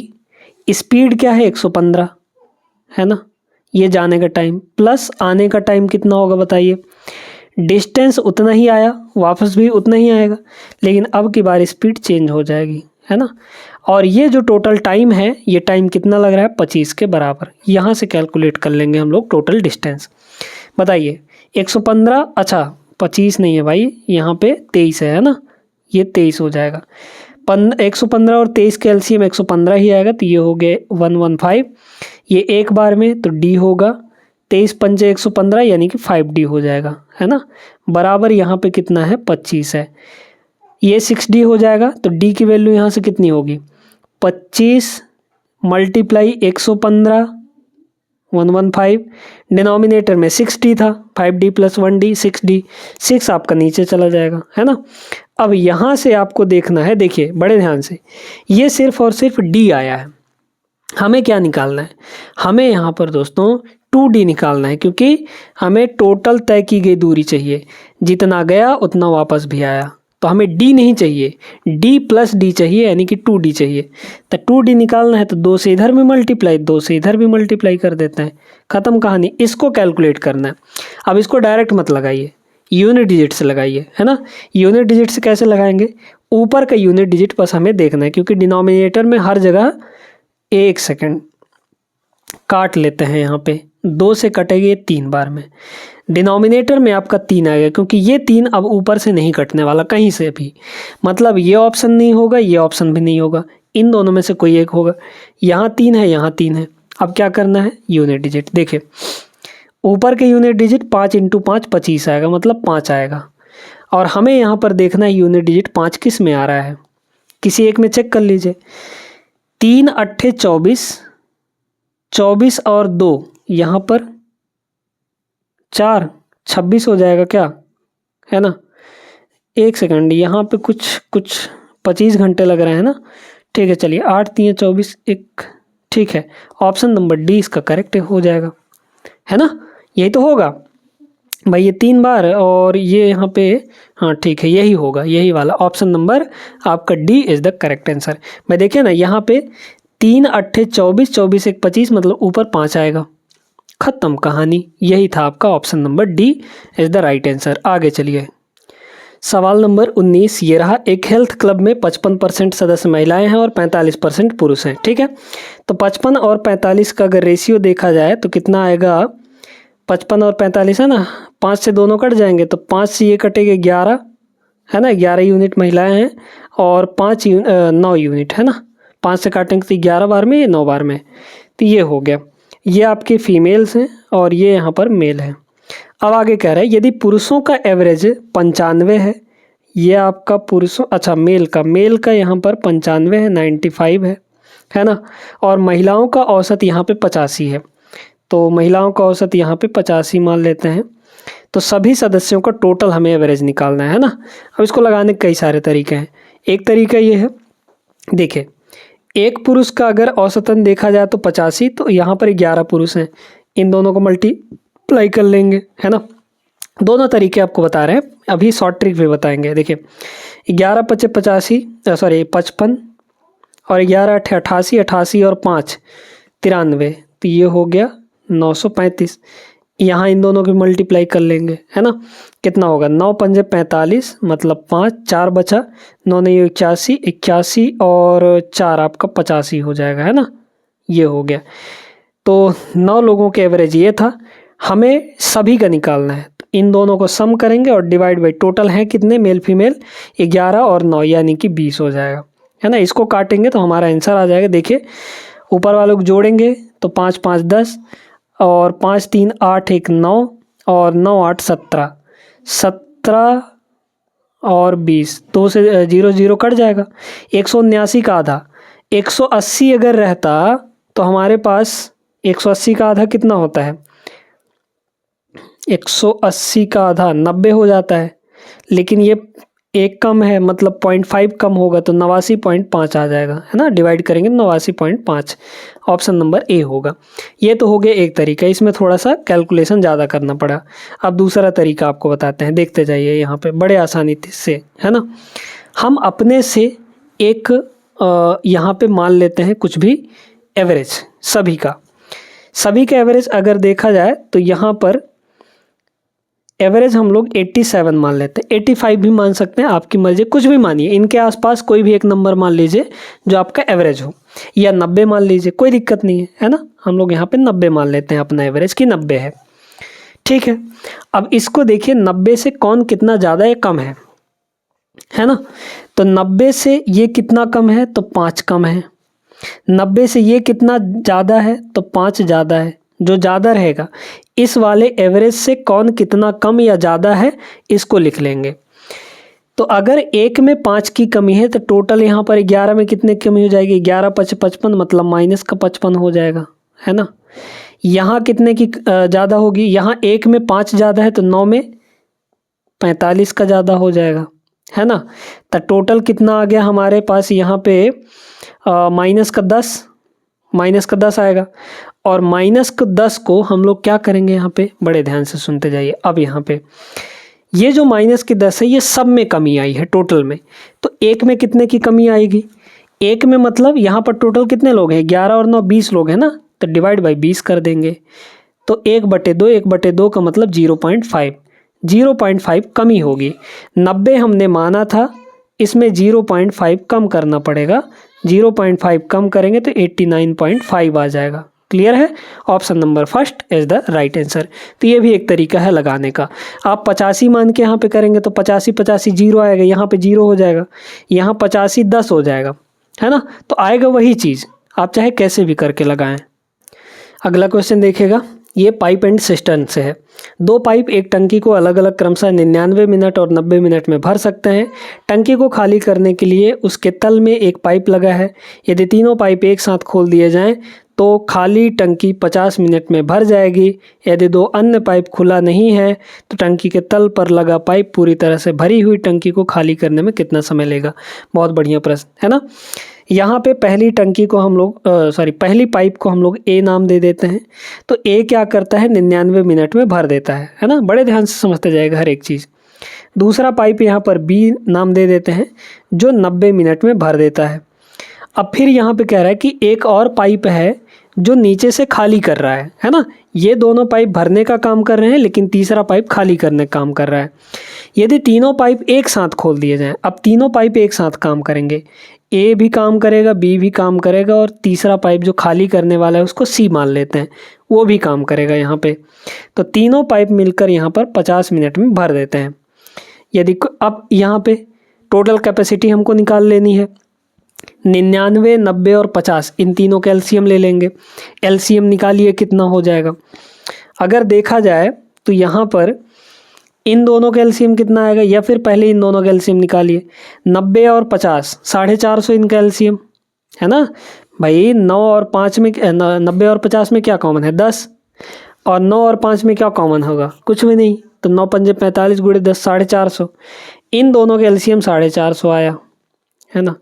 स्पीड क्या है 115 है ना, ये जाने का टाइम प्लस आने का टाइम कितना होगा बताइए। डिस्टेंस उतना ही आया, वापस भी उतना ही आएगा, लेकिन अब की बार स्पीड चेंज हो जाएगी, है ना। और ये जो टोटल टाइम है, ये टाइम कितना लग रहा है 25 के बराबर। यहाँ से कैलकुलेट कर लेंगे हम लोग टोटल डिस्टेंस। बताइए 115, अच्छा 25 नहीं है भाई, यहाँ पे 23 है ना, ये 23 हो जाएगा। 115 और 23 के एलसीएम 115 ही आएगा, तो ये हो गए 115। ये एक बार में तो डी होगा, 23 पंजे 115 यानी कि 5D हो जाएगा, है ना। बराबर यहाँ पे कितना है 25 है, ये 6D हो जाएगा। तो डी की वैल्यू यहाँ से कितनी होगी 25 मल्टीप्लाई 115 115। डिनोमिनेटर में 6D था, 5D प्लस 1D 6D, 6 आपका नीचे चला जाएगा, है ना। अब यहाँ से आपको देखना है, देखिए बड़े ध्यान से, ये सिर्फ और सिर्फ D आया है, हमें क्या निकालना है, हमें यहाँ पर दोस्तों 2D निकालना है, क्योंकि हमें टोटल तय की गई दूरी चाहिए, जितना गया उतना वापस भी आया। तो हमें D नहीं चाहिए, D प्लस D चाहिए, यानी कि 2D चाहिए। तो 2D निकालना है तो 2 से इधर भी मल्टीप्लाई, 2 से इधर भी मल्टीप्लाई कर देते हैं, ख़त्म कहानी। इसको कैलकुलेट करना है। अब इसको डायरेक्ट मत लगाइए, यूनिट डिजिट से लगाइए, है ना। यूनिट डिजिट से कैसे लगाएंगे, ऊपर का यूनिट डिजिट बस हमें देखना है, क्योंकि डिनोमिनेटर में हर जगह, एक सेकेंड काट लेते हैं, यहाँ पे 2 से कटेंगे 3 बार में, डिनोमिनेटर में आपका 3 आएगा, क्योंकि ये 3 अब ऊपर से नहीं कटने वाला कहीं से भी, मतलब ये ऑप्शन नहीं होगा, ये ऑप्शन भी नहीं होगा, इन दोनों में से कोई एक होगा। यहाँ 3 है, यहाँ 3 है। अब क्या करना है, यूनिट डिजिट। देखिए ऊपर के यूनिट डिजिट 5 × 5 25 आएगा, मतलब 5 आएगा। और हमें यहाँ पर देखना है यूनिट डिजिट 5 किस में आ रहा है, किसी एक में चेक कर लीजिए। 3 अट्ठे 24, 24 और 2 यहाँ पर 4 26 हो जाएगा क्या, है ना। एक सेकंड, यहाँ पे कुछ 25 घंटे लग रहे हैं ना, ठीक है चलिए 8 3 24 1, ठीक है, ऑप्शन नंबर डी इसका करेक्ट हो जाएगा, है ना। यही तो होगा भाई, ये 3 बार और ये यहाँ पे, हाँ ठीक है यही होगा, यही वाला ऑप्शन नंबर आपका D is the correct answer. मैं देखिए ना यहाँ पे 3 अट्ठे 24, 24 1 25, मतलब ऊपर 5 आएगा, ख़त्म कहानी। यही था आपका option number D is the right answer. आगे चलिए, सवाल नंबर 19 ये रहा। एक हेल्थ क्लब में 55% सदस्य महिलाएं हैं और 45% पुरुष हैं, ठीक है। तो 55 और 45 का अगर रेशियो देखा जाए तो कितना आएगा, 55 और 45 है ना, 5 से दोनों कट जाएंगे, तो 5 से ये कटेंगे 11, है ना, 11 यूनिट महिलाएं हैं और 9 यूनिट, है ना। 5 से काटेंगे तो 11 बार में, ये 9 बार में, तो ये हो गया। ये आपके फीमेल्स हैं और ये यहाँ पर मेल है। अब आगे कह रहा है यदि पुरुषों का एवरेज 95 है, ये आपका पुरुषों, अच्छा मेल का यहाँ पर 95 है, 95 है ना, और महिलाओं का औसत यहाँ पे 85 है। तो महिलाओं का औसत यहाँ पे 85 मान लेते हैं। तो सभी सदस्यों का टोटल हमें एवरेज निकालना है ना। अब इसको लगाने के कई सारे तरीके हैं। एक तरीका ये है, देखिए एक पुरुष का अगर औसतन देखा जाए तो 85, तो यहाँ पर 11 पुरुष हैं, इन दोनों को मल्टीप्लाई कर लेंगे, है ना। दोनों तरीके आपको बता रहे हैं, अभी शॉर्ट ट्रिक भी बताएंगे। देखिए 11 × 5 = 55 और 11 × 8 = 88, 88 और 5 = 93, तो ये हो गया 935। यहाँ इन दोनों की मल्टीप्लाई कर लेंगे, है ना। कितना होगा, 9 पंजे 45, मतलब 5, 4 बचा, 9 नहीं 81, 81 और 4 आपका 85 हो जाएगा, है ना। ये हो गया। तो 9 लोगों के एवरेज ये था, हमें सभी का निकालना है। तो इन दोनों को सम करेंगे और डिवाइड बाई टोटल है कितने, मेल फीमेल 11 और 9 यानी कि 20 हो जाएगा, है ना। इसको काटेंगे तो हमारा आंसर आ जाएगा। देखिए ऊपर वालों को जोड़ेंगे तो 5 5 10 और 5 3 8 1 9 और 9 8 17, 17 और 20, 2 से 0 0 कट जाएगा। 179 का आधा, 180 अगर रहता तो हमारे पास 180 का आधा कितना होता है, 180 का आधा 90 हो जाता है, लेकिन ये एक कम है, मतलब 0.5 कम होगा, तो 89.5 आ जाएगा, है ना। डिवाइड करेंगे 89.5, ऑप्शन नंबर ए होगा। ये तो हो गया एक तरीका, इसमें थोड़ा सा कैलकुलेशन ज़्यादा करना पड़ा। अब दूसरा तरीका आपको बताते हैं, देखते जाइए यहाँ पे बड़े आसानी से, है ना। हम अपने से एक यहाँ पे मान लेते हैं कुछ भी एवरेज सभी का एवरेज अगर देखा जाए तो यहाँ पर एवरेज हम लोग 87 मान लेते हैं, 85 भी मान सकते हैं, आपकी मर्जी, कुछ भी मानिए, इनके आसपास कोई भी एक नंबर मान लीजिए जो आपका एवरेज हो, या 90 मान लीजिए, कोई दिक्कत नहीं है ना। हम लोग यहाँ पे 90 मान लेते हैं अपना एवरेज की 90 है, ठीक है। अब इसको देखिए 90 से कौन कितना ज़्यादा या कम है ना। तो 90 से ये कितना कम है, तो 5 कम है। 90 से ये कितना ज़्यादा है, तो 5 ज़्यादा है। जो ज़्यादा रहेगा इस वाले एवरेज से कौन कितना कम या ज़्यादा है, इसको लिख लेंगे। तो अगर एक में 5 की कमी है तो टोटल यहाँ पर 11 में कितने की कमी हो जाएगी, 11 5 55, मतलब माइनस का 55 हो जाएगा, है ना। यहाँ कितने की ज़्यादा होगी, यहाँ एक में 5 ज़्यादा है तो 9 में 45 का ज़्यादा हो जाएगा, है ना। तो टोटल कितना आ गया हमारे पास यहाँ पे माइनस का 10 आएगा। और माइनस का 10 को हम लोग क्या करेंगे, यहाँ पे बड़े ध्यान से सुनते जाइए। अब यहाँ पे ये जो माइनस की 10 है ये सब में कमी आई है टोटल में, तो एक में कितने की कमी आएगी, एक में मतलब यहाँ पर टोटल कितने लोग हैं, 11 और 9 20 लोग हैं ना, तो डिवाइड बाई 20 कर देंगे। तो 1/2 का मतलब 0.5 कमी होगी। 90 हमने माना था, इसमें 0.5 कम करना पड़ेगा, 0.5 कम करेंगे तो 89.5 आ जाएगा। क्लियर है, option number first is the right answer. तो ये भी एक तरीका है लगाने का। आप 85 मान के यहाँ पे करेंगे तो 85 0 आएगा, यहाँ पे 0 हो जाएगा, यहाँ 85 10 हो जाएगा, है ना। तो आएगा वही चीज़, आप चाहे कैसे भी करके लगाएं। अगला क्वेश्चन देखिएगा, ये पाइप एंड सिस्टर्न से है। 2 पाइप एक टंकी को अलग अलग क्रमशः 99 मिनट और 90 मिनट में भर सकते हैं। टंकी को खाली करने के लिए उसके तल में एक पाइप लगा है। यदि तीनों पाइप एक साथ खोल दिए जाएं तो खाली टंकी 50 मिनट में भर जाएगी। यदि 2 अन्य पाइप खुला नहीं है तो टंकी के तल पर लगा पाइप पूरी तरह से भरी हुई टंकी को खाली करने में कितना समय लेगा। बहुत बढ़िया प्रश्न है ना। यहाँ पे पहली टंकी को हम लोग पहली पाइप को हम लोग ए नाम दे देते हैं। तो ए क्या करता है, 99 मिनट में भर देता है ना। बड़े ध्यान से समझते जाएगा हर एक चीज़। दूसरा पाइप यहाँ पर बी नाम दे देते हैं, जो 90 मिनट में भर देता है। अब फिर यहाँ पे कह रहा है कि एक और पाइप है जो नीचे से खाली कर रहा है ना। ये दोनों पाइप भरने का काम कर रहे हैं, लेकिन तीसरा पाइप खाली करने का काम कर रहा है। यदि तीनों पाइप एक साथ खोल दिए जाएं, अब तीनों पाइप एक साथ काम करेंगे, ए भी काम करेगा, बी भी काम करेगा, और तीसरा पाइप जो खाली करने वाला है उसको सी मान लेते हैं, वो भी काम करेगा यहाँ पे। तो तीनों पाइप मिलकर यहाँ पर 50 मिनट में भर देते हैं। यदि अब यहाँ पे टोटल कैपेसिटी हमको निकाल लेनी है, 99 90 और 50, इन तीनों का एलसीएम ले लेंगे। एलसीएम निकालिए कितना हो जाएगा। अगर देखा जाए तो यहाँ पर इन दोनों का एलसीएम कितना आएगा, या फिर पहले इन दोनों का एलसीएम निकालिए। 90 और 50 450 इनका एलसीएम है ना भाई। 9 और 5 में 90 और 50 में क्या कॉमन है, 10, और 9 और 5 में क्या कॉमन होगा, कुछ भी नहीं। तो 9 पंजे 45 गुणे 10 450, इन दोनों का एलसीएम 450 आया, है ना।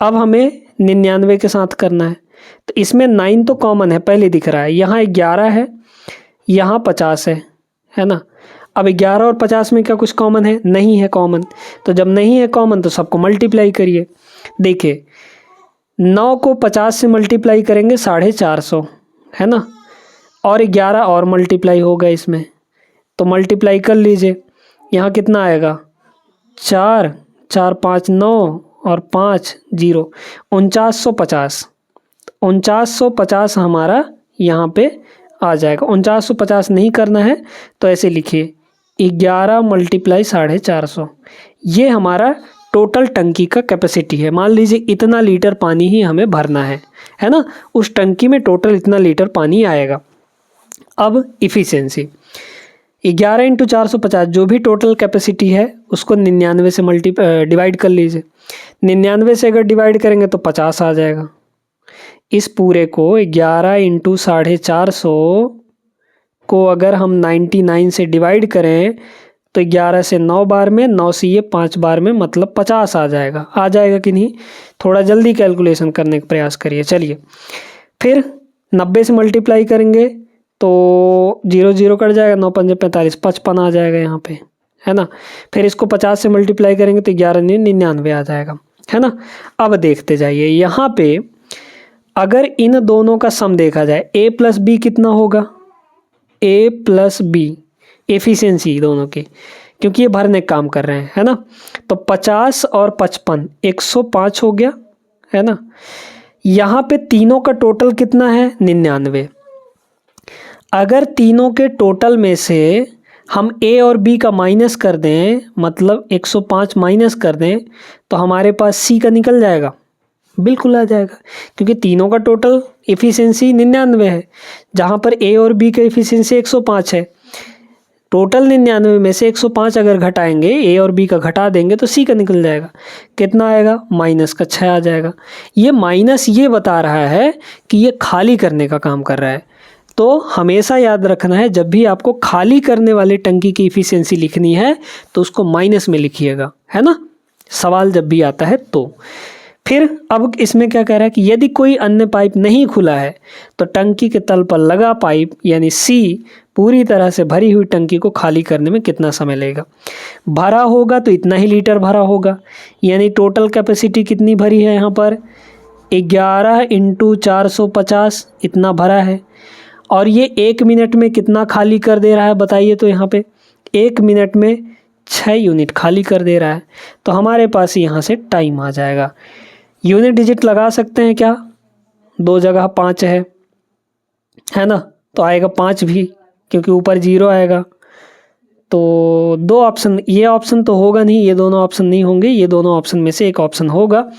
अब हमें 99 के साथ करना है, तो इसमें 9 तो कॉमन है, पहले दिख रहा है। यहाँ 11 है, यहाँ 50 है ना। अब 11 और 50 में क्या कुछ कॉमन है, नहीं है कॉमन। तो जब नहीं है कॉमन तो सबको मल्टीप्लाई करिए। देखिए 9 को 50 से मल्टीप्लाई करेंगे 450, है ना, और 11 और मल्टीप्लाई होगा इसमें, तो मल्टीप्लाई कर लीजिए। यहाँ कितना आएगा, 4 4 5 9 और 5 0, 4950। 4950 हमारा यहाँ पे आ जाएगा। 4950 नहीं करना है तो ऐसे लिखिए 11 × 450, ये हमारा टोटल टंकी का कैपेसिटी है। मान लीजिए इतना लीटर पानी ही हमें भरना है ना। उस टंकी में टोटल इतना लीटर पानी आएगा। अब इफ़िशियंसी 11 × 450, जो भी टोटल कैपेसिटी है उसको 99 से डिवाइड कर लीजिए। 99 से अगर डिवाइड करेंगे तो 50 आ जाएगा। इस पूरे को 11 × 450 को अगर हम 99 से डिवाइड करें तो 11 से 9 बार में, 9 से ये 5 बार में, मतलब 50 आ जाएगा कि नहीं। थोड़ा जल्दी कैलकुलेशन करने का प्रयास करिए। चलिए फिर 90 से मल्टीप्लाई करेंगे तो 0 0 कट जाएगा, 9 पंजे 45, 55 आ जाएगा यहाँ पे, है ना। फिर इसको 50 से मल्टीप्लाई करेंगे तो 11 99 आ जाएगा, है ना। अब देखते जाइए यहाँ पे अगर इन दोनों का सम देखा जाए a प्लस बी कितना होगा, a प्लस बी एफिशिएंसी दोनों की, क्योंकि ये भरने का काम कर रहे हैं, है ना। तो 50 और 55 105 हो गया, है ना। यहाँ पे तीनों का टोटल कितना है 99। अगर तीनों के टोटल में से हम a और b का माइनस कर दें, मतलब 105 माइनस कर दें, तो हमारे पास c का निकल जाएगा, बिल्कुल आ जाएगा, क्योंकि तीनों का टोटल एफिशिएंसी 99 है, जहाँ पर a और b का एफिशिएंसी 105 है। टोटल 99 में से 105 अगर घटाएंगे, a और b का घटा देंगे तो c का निकल जाएगा। कितना आएगा, माइनस का 6 आ जाएगा। ये माइनस ये बता रहा है कि ये खाली करने का काम कर रहा है। तो हमेशा याद रखना है, जब भी आपको खाली करने वाले टंकी की इफ़िशियंसी लिखनी है तो उसको माइनस में लिखिएगा, है ना, सवाल जब भी आता है तो। फिर अब इसमें क्या कह रहा है कि यदि कोई अन्य पाइप नहीं खुला है तो टंकी के तल पर लगा पाइप यानी सी पूरी तरह से भरी हुई टंकी को खाली करने में कितना समय लगेगा। भरा होगा तो इतना ही लीटर भरा होगा, यानी टोटल कैपेसिटी कितनी भरी है, यहाँ पर 11 × 450 इतना भरा है। और ये 1 मिनट में कितना खाली कर दे रहा है बताइए, तो यहाँ पे 1 मिनट में 6 यूनिट खाली कर दे रहा है। तो हमारे पास यहाँ से टाइम आ जाएगा। यूनिट डिजिट लगा सकते हैं क्या, 2 जगह 5 है ना, तो आएगा 5 भी, क्योंकि ऊपर 0 आएगा। तो 2 ऑप्शन, ये ऑप्शन तो होगा नहीं, ये दोनों ऑप्शन नहीं होंगे, ये दोनों ऑप्शन में से एक ऑप्शन होगा।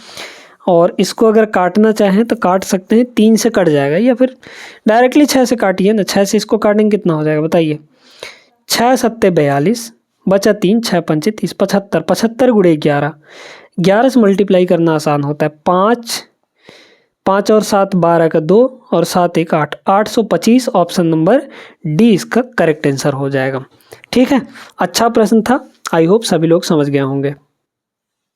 और इसको अगर काटना चाहें तो काट सकते हैं, 3 से कट जाएगा, या फिर डायरेक्टली 6 से काटिए ना। 6 से इसको काटेंगे कितना हो जाएगा बताइए, 6 × 7 = 42, बचा 3, 6 × 5 = 30, 75, 75 × 11, 11 से मल्टीप्लाई करना आसान होता है, 5 और 7 12 का 2 और 7 1 8, 825 ऑप्शन नंबर डी इसका करेक्ट आंसर हो जाएगा। ठीक है, अच्छा प्रश्न था, आई होप सभी लोग समझ गए होंगे।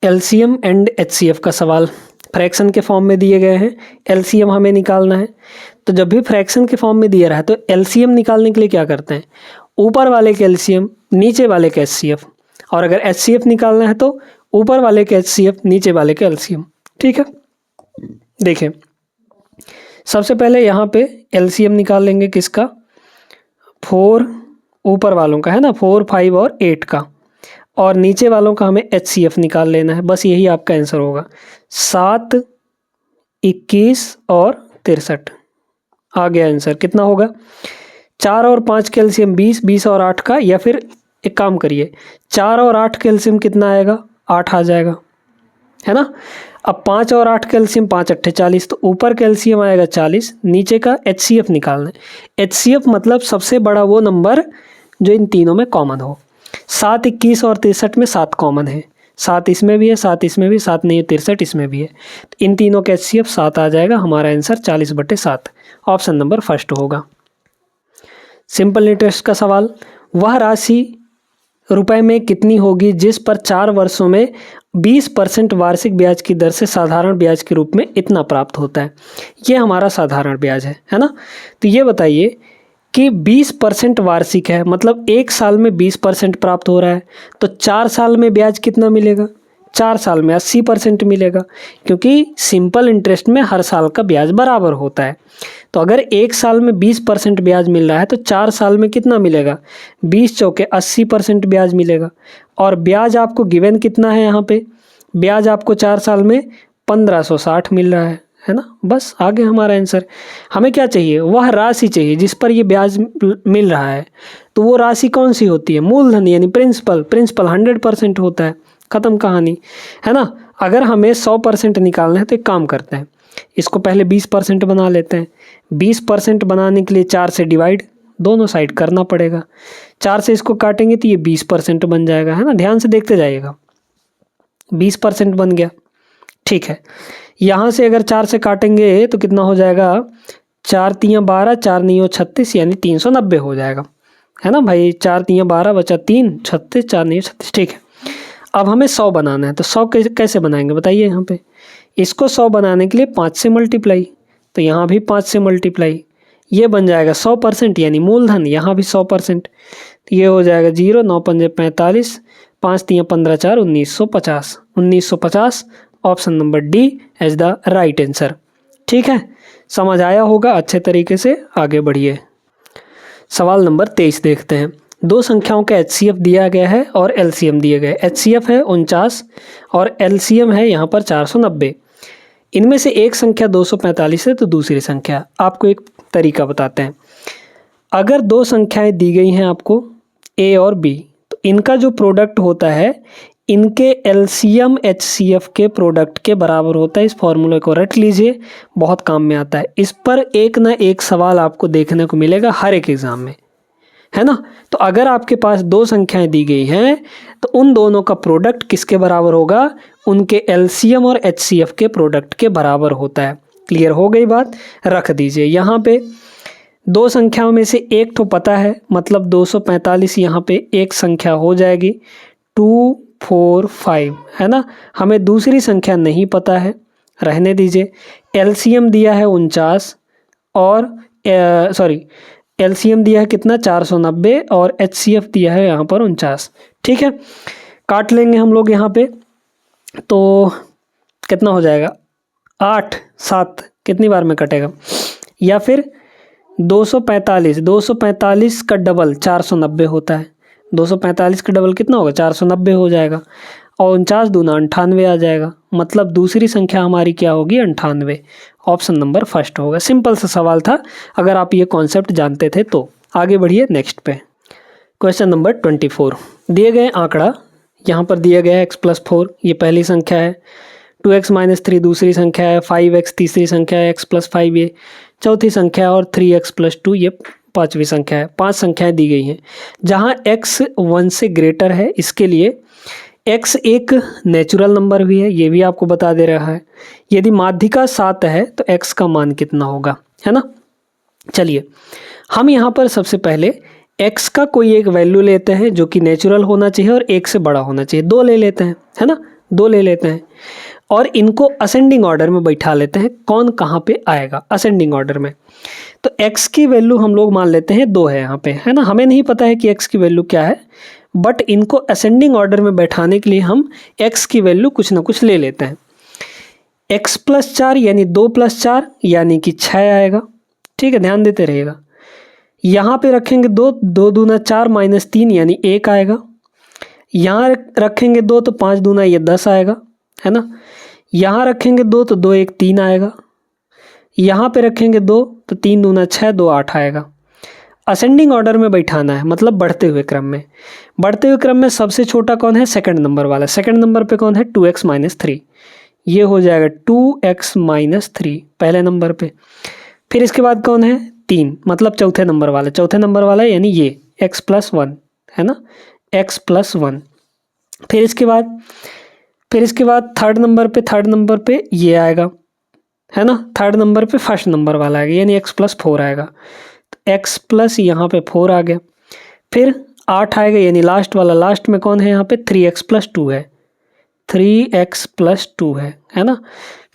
एलसीएम एंड एचसीएफ का सवाल फ्रैक्शन के फॉर्म में दिए गए हैं, एलसीएम हमें निकालना है। तो जब भी फ्रैक्शन के फॉर्म में दिया रहा है तो एलसीएम निकालने के लिए क्या करते हैं, ऊपर वाले के एलसीएम नीचे वाले के एचसीएफ, और अगर एचसीएफ निकालना है तो ऊपर वाले के एचसीएफ नीचे वाले के एलसीएम। ठीक है, देखिए सबसे पहले यहाँ पे एलसीएम निकाल लेंगे किसका, 4 ऊपर वालों का है ना, 4 5 और 8 का, और नीचे वालों का हमें एचसीएफ निकाल लेना है, बस यही आपका आंसर होगा। 7 21 और 63 आ गया आंसर। कितना होगा, 4 और 5 के एलसीएम 20, 20 और 8 का, या फिर एक काम करिए 4 और 8 के एलसीएम कितना आएगा, 8 आ जाएगा, है ना। अब 5 और 8 के एलसीएम 5 8 40, तो ऊपर का एलसीएम आएगा 40, नीचे का एचसीएफ निकालना है। एचसीएफ मतलब सबसे बड़ा वो नंबर जो इन तीनों में कॉमन हो। 7 21 और 63 में 7 कॉमन है, 7 इसमें भी है, 7 इसमें भी, 7 नहीं है 63 इसमें भी है, तो इन तीनों का एचसीएफ 7 आ जाएगा। हमारा आंसर 40/7 ऑप्शन नंबर फर्स्ट होगा। सिंपल इंटरेस्ट का सवाल, वह राशि रुपए में कितनी होगी जिस पर 4 वर्षों में 20% वार्षिक ब्याज की दर से साधारण ब्याज के रूप में इतना प्राप्त होता है। ये हमारा साधारण ब्याज है ना। तो ये बताइए कि 20% वार्षिक है, मतलब 1 साल में 20% प्राप्त हो रहा है, तो 4 साल में ब्याज कितना मिलेगा, 4 साल में 80% मिलेगा, क्योंकि सिंपल इंटरेस्ट में हर साल का ब्याज बराबर होता है। तो अगर 1 साल में 20% ब्याज मिल रहा है तो 4 साल में कितना मिलेगा, 20 चौके 80% ब्याज मिलेगा। और ब्याज आपको गिवन कितना है, यहाँ पे ब्याज आपको 4 साल में 1560 मिल रहा है ना। बस आगे हमारा आंसर। हमें क्या चाहिए, वह राशि चाहिए जिस पर ये ब्याज मिल रहा है। तो वो राशि कौन सी होती है, मूलधन यानी प्रिंसिपल 100% होता है, ख़त्म कहानी, है ना। अगर हमें 100% निकालना है तो एक काम करते हैं, इसको पहले 20% बना लेते हैं। 20% बनाने के लिए 4 से डिवाइड दोनों साइड करना पड़ेगा, 4 से इसको काटेंगे तो ये 20% बन जाएगा, है ना। ध्यान से देखते जाइएगा, 20% बन गया। ठीक है, यहाँ से अगर 4 से काटेंगे तो कितना हो जाएगा, 4 3 12, 4 9 36, यानी 390 हो जाएगा, है ना भाई। 4 3 12 बचा 3 36, 4 9 36। ठीक है, अब हमें 100 बनाना है, तो 100 कैसे बनाएंगे बताइए। यहाँ पे इसको 100 बनाने के लिए 5 से मल्टीप्लाई, तो यहाँ भी 5 से मल्टीप्लाई, ये बन जाएगा 100% यानी मूलधन, यहाँ भी 100%, तो ये हो जाएगा 0 9 5 45, 5 3 15 4 1950, 1950 option number D as the right answer. ठीक है, समझ आया होगा अच्छे तरीके से, आगे बढ़िए। सवाल नंबर 23 देखते हैं। दो संख्याओं का HCF दिया गया है और LCM दिया गया है। HCF है 49 और LCM है यहाँ पर 490। इनमें से एक संख्या 245 है तो दूसरी संख्या। आपको एक तरीका बताते हैं। अगर दो संख्याएं दी गई हैं आपको A और B, तो इनका जो प्रोडक्ट होता है इनके LCM HCF के प्रोडक्ट के बराबर होता है। इस फॉर्मूले को रट लीजिए, बहुत काम में आता है। इस पर एक ना एक सवाल आपको देखने को मिलेगा हर एक एग्जाम में, है ना। तो अगर आपके पास दो संख्याएं दी गई हैं तो उन दोनों का प्रोडक्ट किसके बराबर होगा? उनके LCM और HCF के प्रोडक्ट के बराबर होता है। क्लियर हो गई बात? रख दीजिए। यहाँ पे दो संख्याओं में से एक तो पता है, मतलब 245 यहाँ पे एक संख्या हो जाएगी। 2, 4, 5, है ना। हमें दूसरी संख्या नहीं पता है, रहने दीजिए। LCM दिया है 49 और LCM दिया है कितना? 490 और HCF दिया है यहाँ पर 49। ठीक है, काट लेंगे हम लोग यहाँ पे, तो कितना हो जाएगा? 8, 7 कितनी बार में कटेगा? या फिर 245 का डबल 490 होता है। 245 का डबल कितना होगा? 490 हो जाएगा। और 49 दूना 98 आ जाएगा। मतलब दूसरी संख्या हमारी क्या होगी? 98। ऑप्शन नंबर फर्स्ट होगा। सिंपल सा सवाल था, अगर आप ये कॉन्सेप्ट जानते थे तो। आगे बढ़िए नेक्स्ट पे। Question number 24। दिए गए आंकड़ा यहाँ पर दिया गया है x+4, ये पहली संख्या है। 2x - 3 दूसरी संख्या है। 5x तीसरी संख्या है। x+5 ये चौथी संख्या है। और 3x+2 ये पांचवी संख्या है। 5 संख्याएं दी गई हैं। जहाँ x 1 से ग्रेटर है, इसके लिए x एक नेचुरल नंबर भी है, ये भी आपको बता दे रहा है। यदि माध्यिका 7 है तो x का मान कितना होगा, है ना। चलिए, हम यहाँ पर सबसे पहले x का कोई एक वैल्यू लेते हैं जो कि नेचुरल होना चाहिए और 1 से बड़ा होना चाहिए। 2 ले लेते हैं, है ना, 2 ले लेते हैं और इनको असेंडिंग ऑर्डर में बैठा लेते हैं। कौन कहाँ पे आएगा असेंडिंग ऑर्डर में? तो x की वैल्यू हम लोग मान लेते हैं 2 है यहाँ पे, है ना। हमें नहीं पता है कि x की वैल्यू क्या है, बट इनको असेंडिंग ऑर्डर में बैठाने के लिए हम x की वैल्यू कुछ ना कुछ ले लेते हैं। x+4 यानी 2+4 यानी कि 6 आएगा। ठीक है, ध्यान देते रहिएगा। यहाँ पे रखेंगे 2, 2 दूना 4 - 3 यानी 1 आएगा। यहाँ रखेंगे 2 तो 5 दूना ये 10 आएगा, है ना। यहाँ रखेंगे 2 तो 2 1 3 आएगा। यहाँ पे रखेंगे 2 तो 3 दूना 6 2 8 आएगा। असेंडिंग ऑर्डर में बैठाना है, मतलब बढ़ते हुए क्रम में। बढ़ते हुए क्रम में सबसे छोटा कौन है? सेकंड नंबर वाला। सेकंड नंबर पे कौन है? 2x - 3, ये हो जाएगा 2x - 3 पहले नंबर पे। फिर इसके बाद कौन है? 3, मतलब चौथे नंबर वाला। चौथे नंबर वाला यानी ये x+1, है ना, x+1। फिर इसके बाद थर्ड नंबर पे ये आएगा, है ना। थर्ड नंबर पे फर्स्ट नंबर वाला आएगा यानी x+4 आएगा। तो x+ यहाँ पे 4 आ गया। फिर 8 आएगा यानी लास्ट वाला। लास्ट में कौन है? यहाँ पे 3x+2 है। 3x+2 है ना।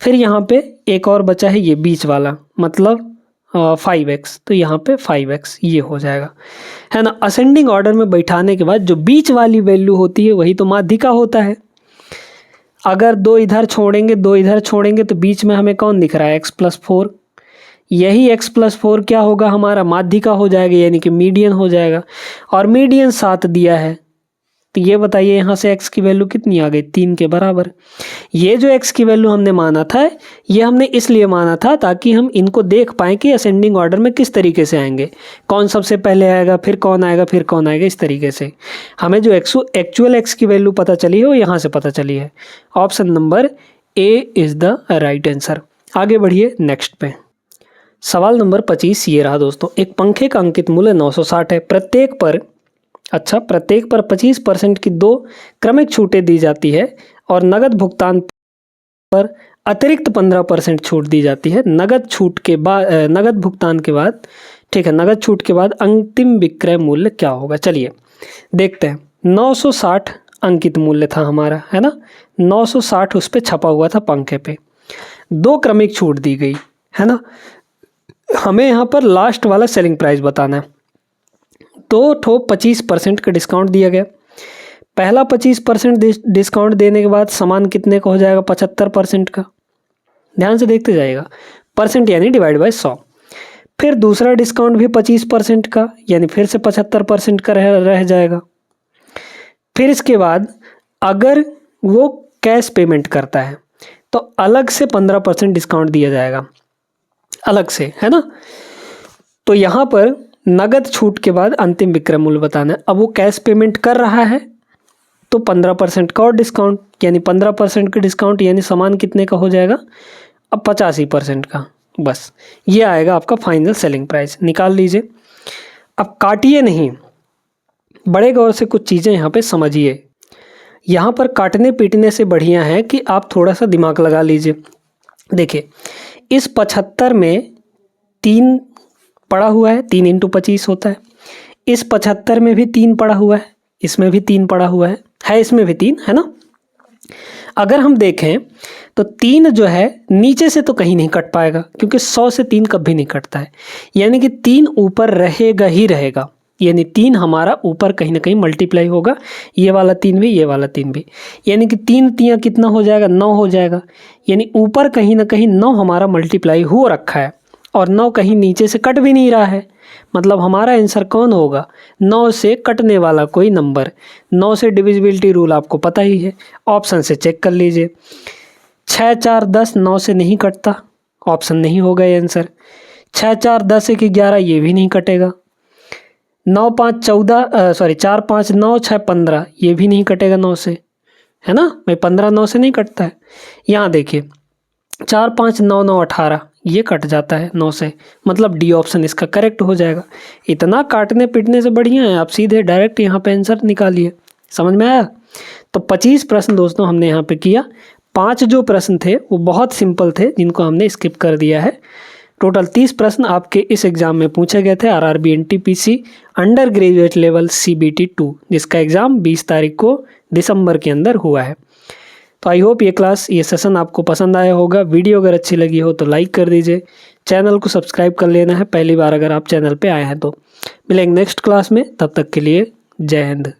फिर यहाँ पे एक और बचा है ये बीच वाला, मतलब 5x, तो यहाँ पे 5x ये हो जाएगा, है ना। असेंडिंग ऑर्डर में बैठाने के बाद जो बीच वाली वैल्यू होती है वही तो माध्यिका होता है। अगर 2 इधर छोड़ेंगे 2 इधर छोड़ेंगे तो बीच में हमें कौन दिख रहा है? x+4। यही x+4 क्या होगा? हमारा माध्यिका हो जाएगा, यानी कि मीडियन हो जाएगा। और मीडियन 7 दिया है, तो ये बताइए यहाँ से x की वैल्यू कितनी आ गई? 3 के बराबर। ये जो x की वैल्यू हमने माना था, ये हमने इसलिए माना था ताकि हम इनको देख पाएँ कि असेंडिंग ऑर्डर में किस तरीके से आएंगे, कौन सबसे पहले आएगा, फिर कौन आएगा, फिर कौन आएगा। इस तरीके से हमें जो एक्चुअल x की वैल्यू पता चली है वो यहाँ से पता चली है। Option number A is the right answer. आगे बढ़िए नेक्स्ट पे। सवाल नंबर 25 ये रहा दोस्तों। एक पंखे का अंकित मूल्य 960 है। प्रत्येक पर 25% की 2 क्रमिक छूटें दी जाती है और नगद भुगतान पर अतिरिक्त 15% छूट दी जाती है। नगद भुगतान के बाद, ठीक है, नगद छूट के बाद अंतिम विक्रय मूल्य क्या होगा? चलिए देखते हैं। 960 अंकित मूल्य था हमारा, है ना। 960 उस पर छपा हुआ था पंखे पे। 2 क्रमिक छूट दी गई, है ना। हमें यहाँ पर लास्ट वाला सेलिंग प्राइस बताना है। 2 ठो 25% का डिस्काउंट दिया गया। पहला 25% डिस्काउंट देने के बाद सामान कितने का हो जाएगा? 75% का। ध्यान से देखते जाइएगा। परसेंट यानी डिवाइड बाय 100। फिर दूसरा डिस्काउंट भी 25% का, यानी फिर से 75% का रह जाएगा। फिर इसके बाद अगर वो कैश पेमेंट करता है तो अलग से 15% डिस्काउंट दिया जाएगा, अलग से, है ना। तो यहाँ पर नगद छूट के बाद अंतिम विक्रय मूल्य बताना है। अब वो कैश पेमेंट कर रहा है तो 15% का और डिस्काउंट, यानी 15% का डिस्काउंट यानी सामान कितने का हो जाएगा, अब 85% का। बस ये आएगा आपका फाइनल सेलिंग प्राइस, निकाल लीजिए। अब काटिए नहीं, बड़े गौर से कुछ चीज़ें यहाँ पे समझिए। यहाँ पर काटने पीटने से बढ़िया है कि आप थोड़ा सा दिमाग लगा लीजिए। देखिए इस 75 में 3 पड़ा हुआ है, 3 × 25 होता है। इस 75 में भी 3 पड़ा हुआ है, इसमें भी 3 पड़ा हुआ है इसमें भी 3 है ना। अगर हम देखें तो 3 जो है नीचे से तो कहीं नहीं कट पाएगा, क्योंकि 100 से 3 कभी नहीं कटता है, यानी कि 3 ऊपर रहेगा ही रहेगा, यानी 3 हमारा ऊपर कहीं ना कहीं मल्टीप्लाई होगा, ये वाला 3 भी, ये वाला 3 भी, यानी कि 3 3 कितना हो जाएगा, 9 हो जाएगा। यानी ऊपर कहीं ना कहीं 9 हमारा मल्टीप्लाई हो रखा है और 9 कहीं नीचे से कट भी नहीं रहा है। मतलब हमारा आंसर कौन होगा, 9 से कटने वाला कोई नंबर। 9 से डिविजिबिलिटी रूल आपको पता ही है, ऑप्शन से चेक कर लीजिए। 6 4 10 9 से नहीं कटता, ऑप्शन नहीं होगा ये आंसर। 6 4 10 1 11 ये भी नहीं कटेगा। 9 5 14 4 5 9 6 15 ये भी नहीं कटेगा 9 से, है ना भाई, 15 9 से नहीं कटता है। यहाँ देखिए 4 5 9 9 18 ये कट जाता है 9 से, मतलब डी ऑप्शन इसका करेक्ट हो जाएगा। इतना काटने पीटने से बढ़िया है आप सीधे डायरेक्ट यहाँ पे आंसर निकालिए। समझ में आया। तो 25 प्रश्न दोस्तों हमने यहाँ पे किया। 5 जो प्रश्न थे वो बहुत सिंपल थे, जिनको हमने स्किप कर दिया है। टोटल 30 प्रश्न आपके इस एग्ज़ाम में पूछे गए थे, RRB NTPC under graduate level CBT 2, जिसका एग्ज़ाम 20 तारीख को दिसंबर के अंदर हुआ है। तो आई होप ये सेशन आपको पसंद आया होगा। वीडियो अगर अच्छी लगी हो तो लाइक कर दीजिए, चैनल को सब्सक्राइब कर लेना है पहली बार अगर आप चैनल पे आए हैं तो। मिलेंगे नेक्स्ट क्लास में, तब तक के लिए जय हिंद।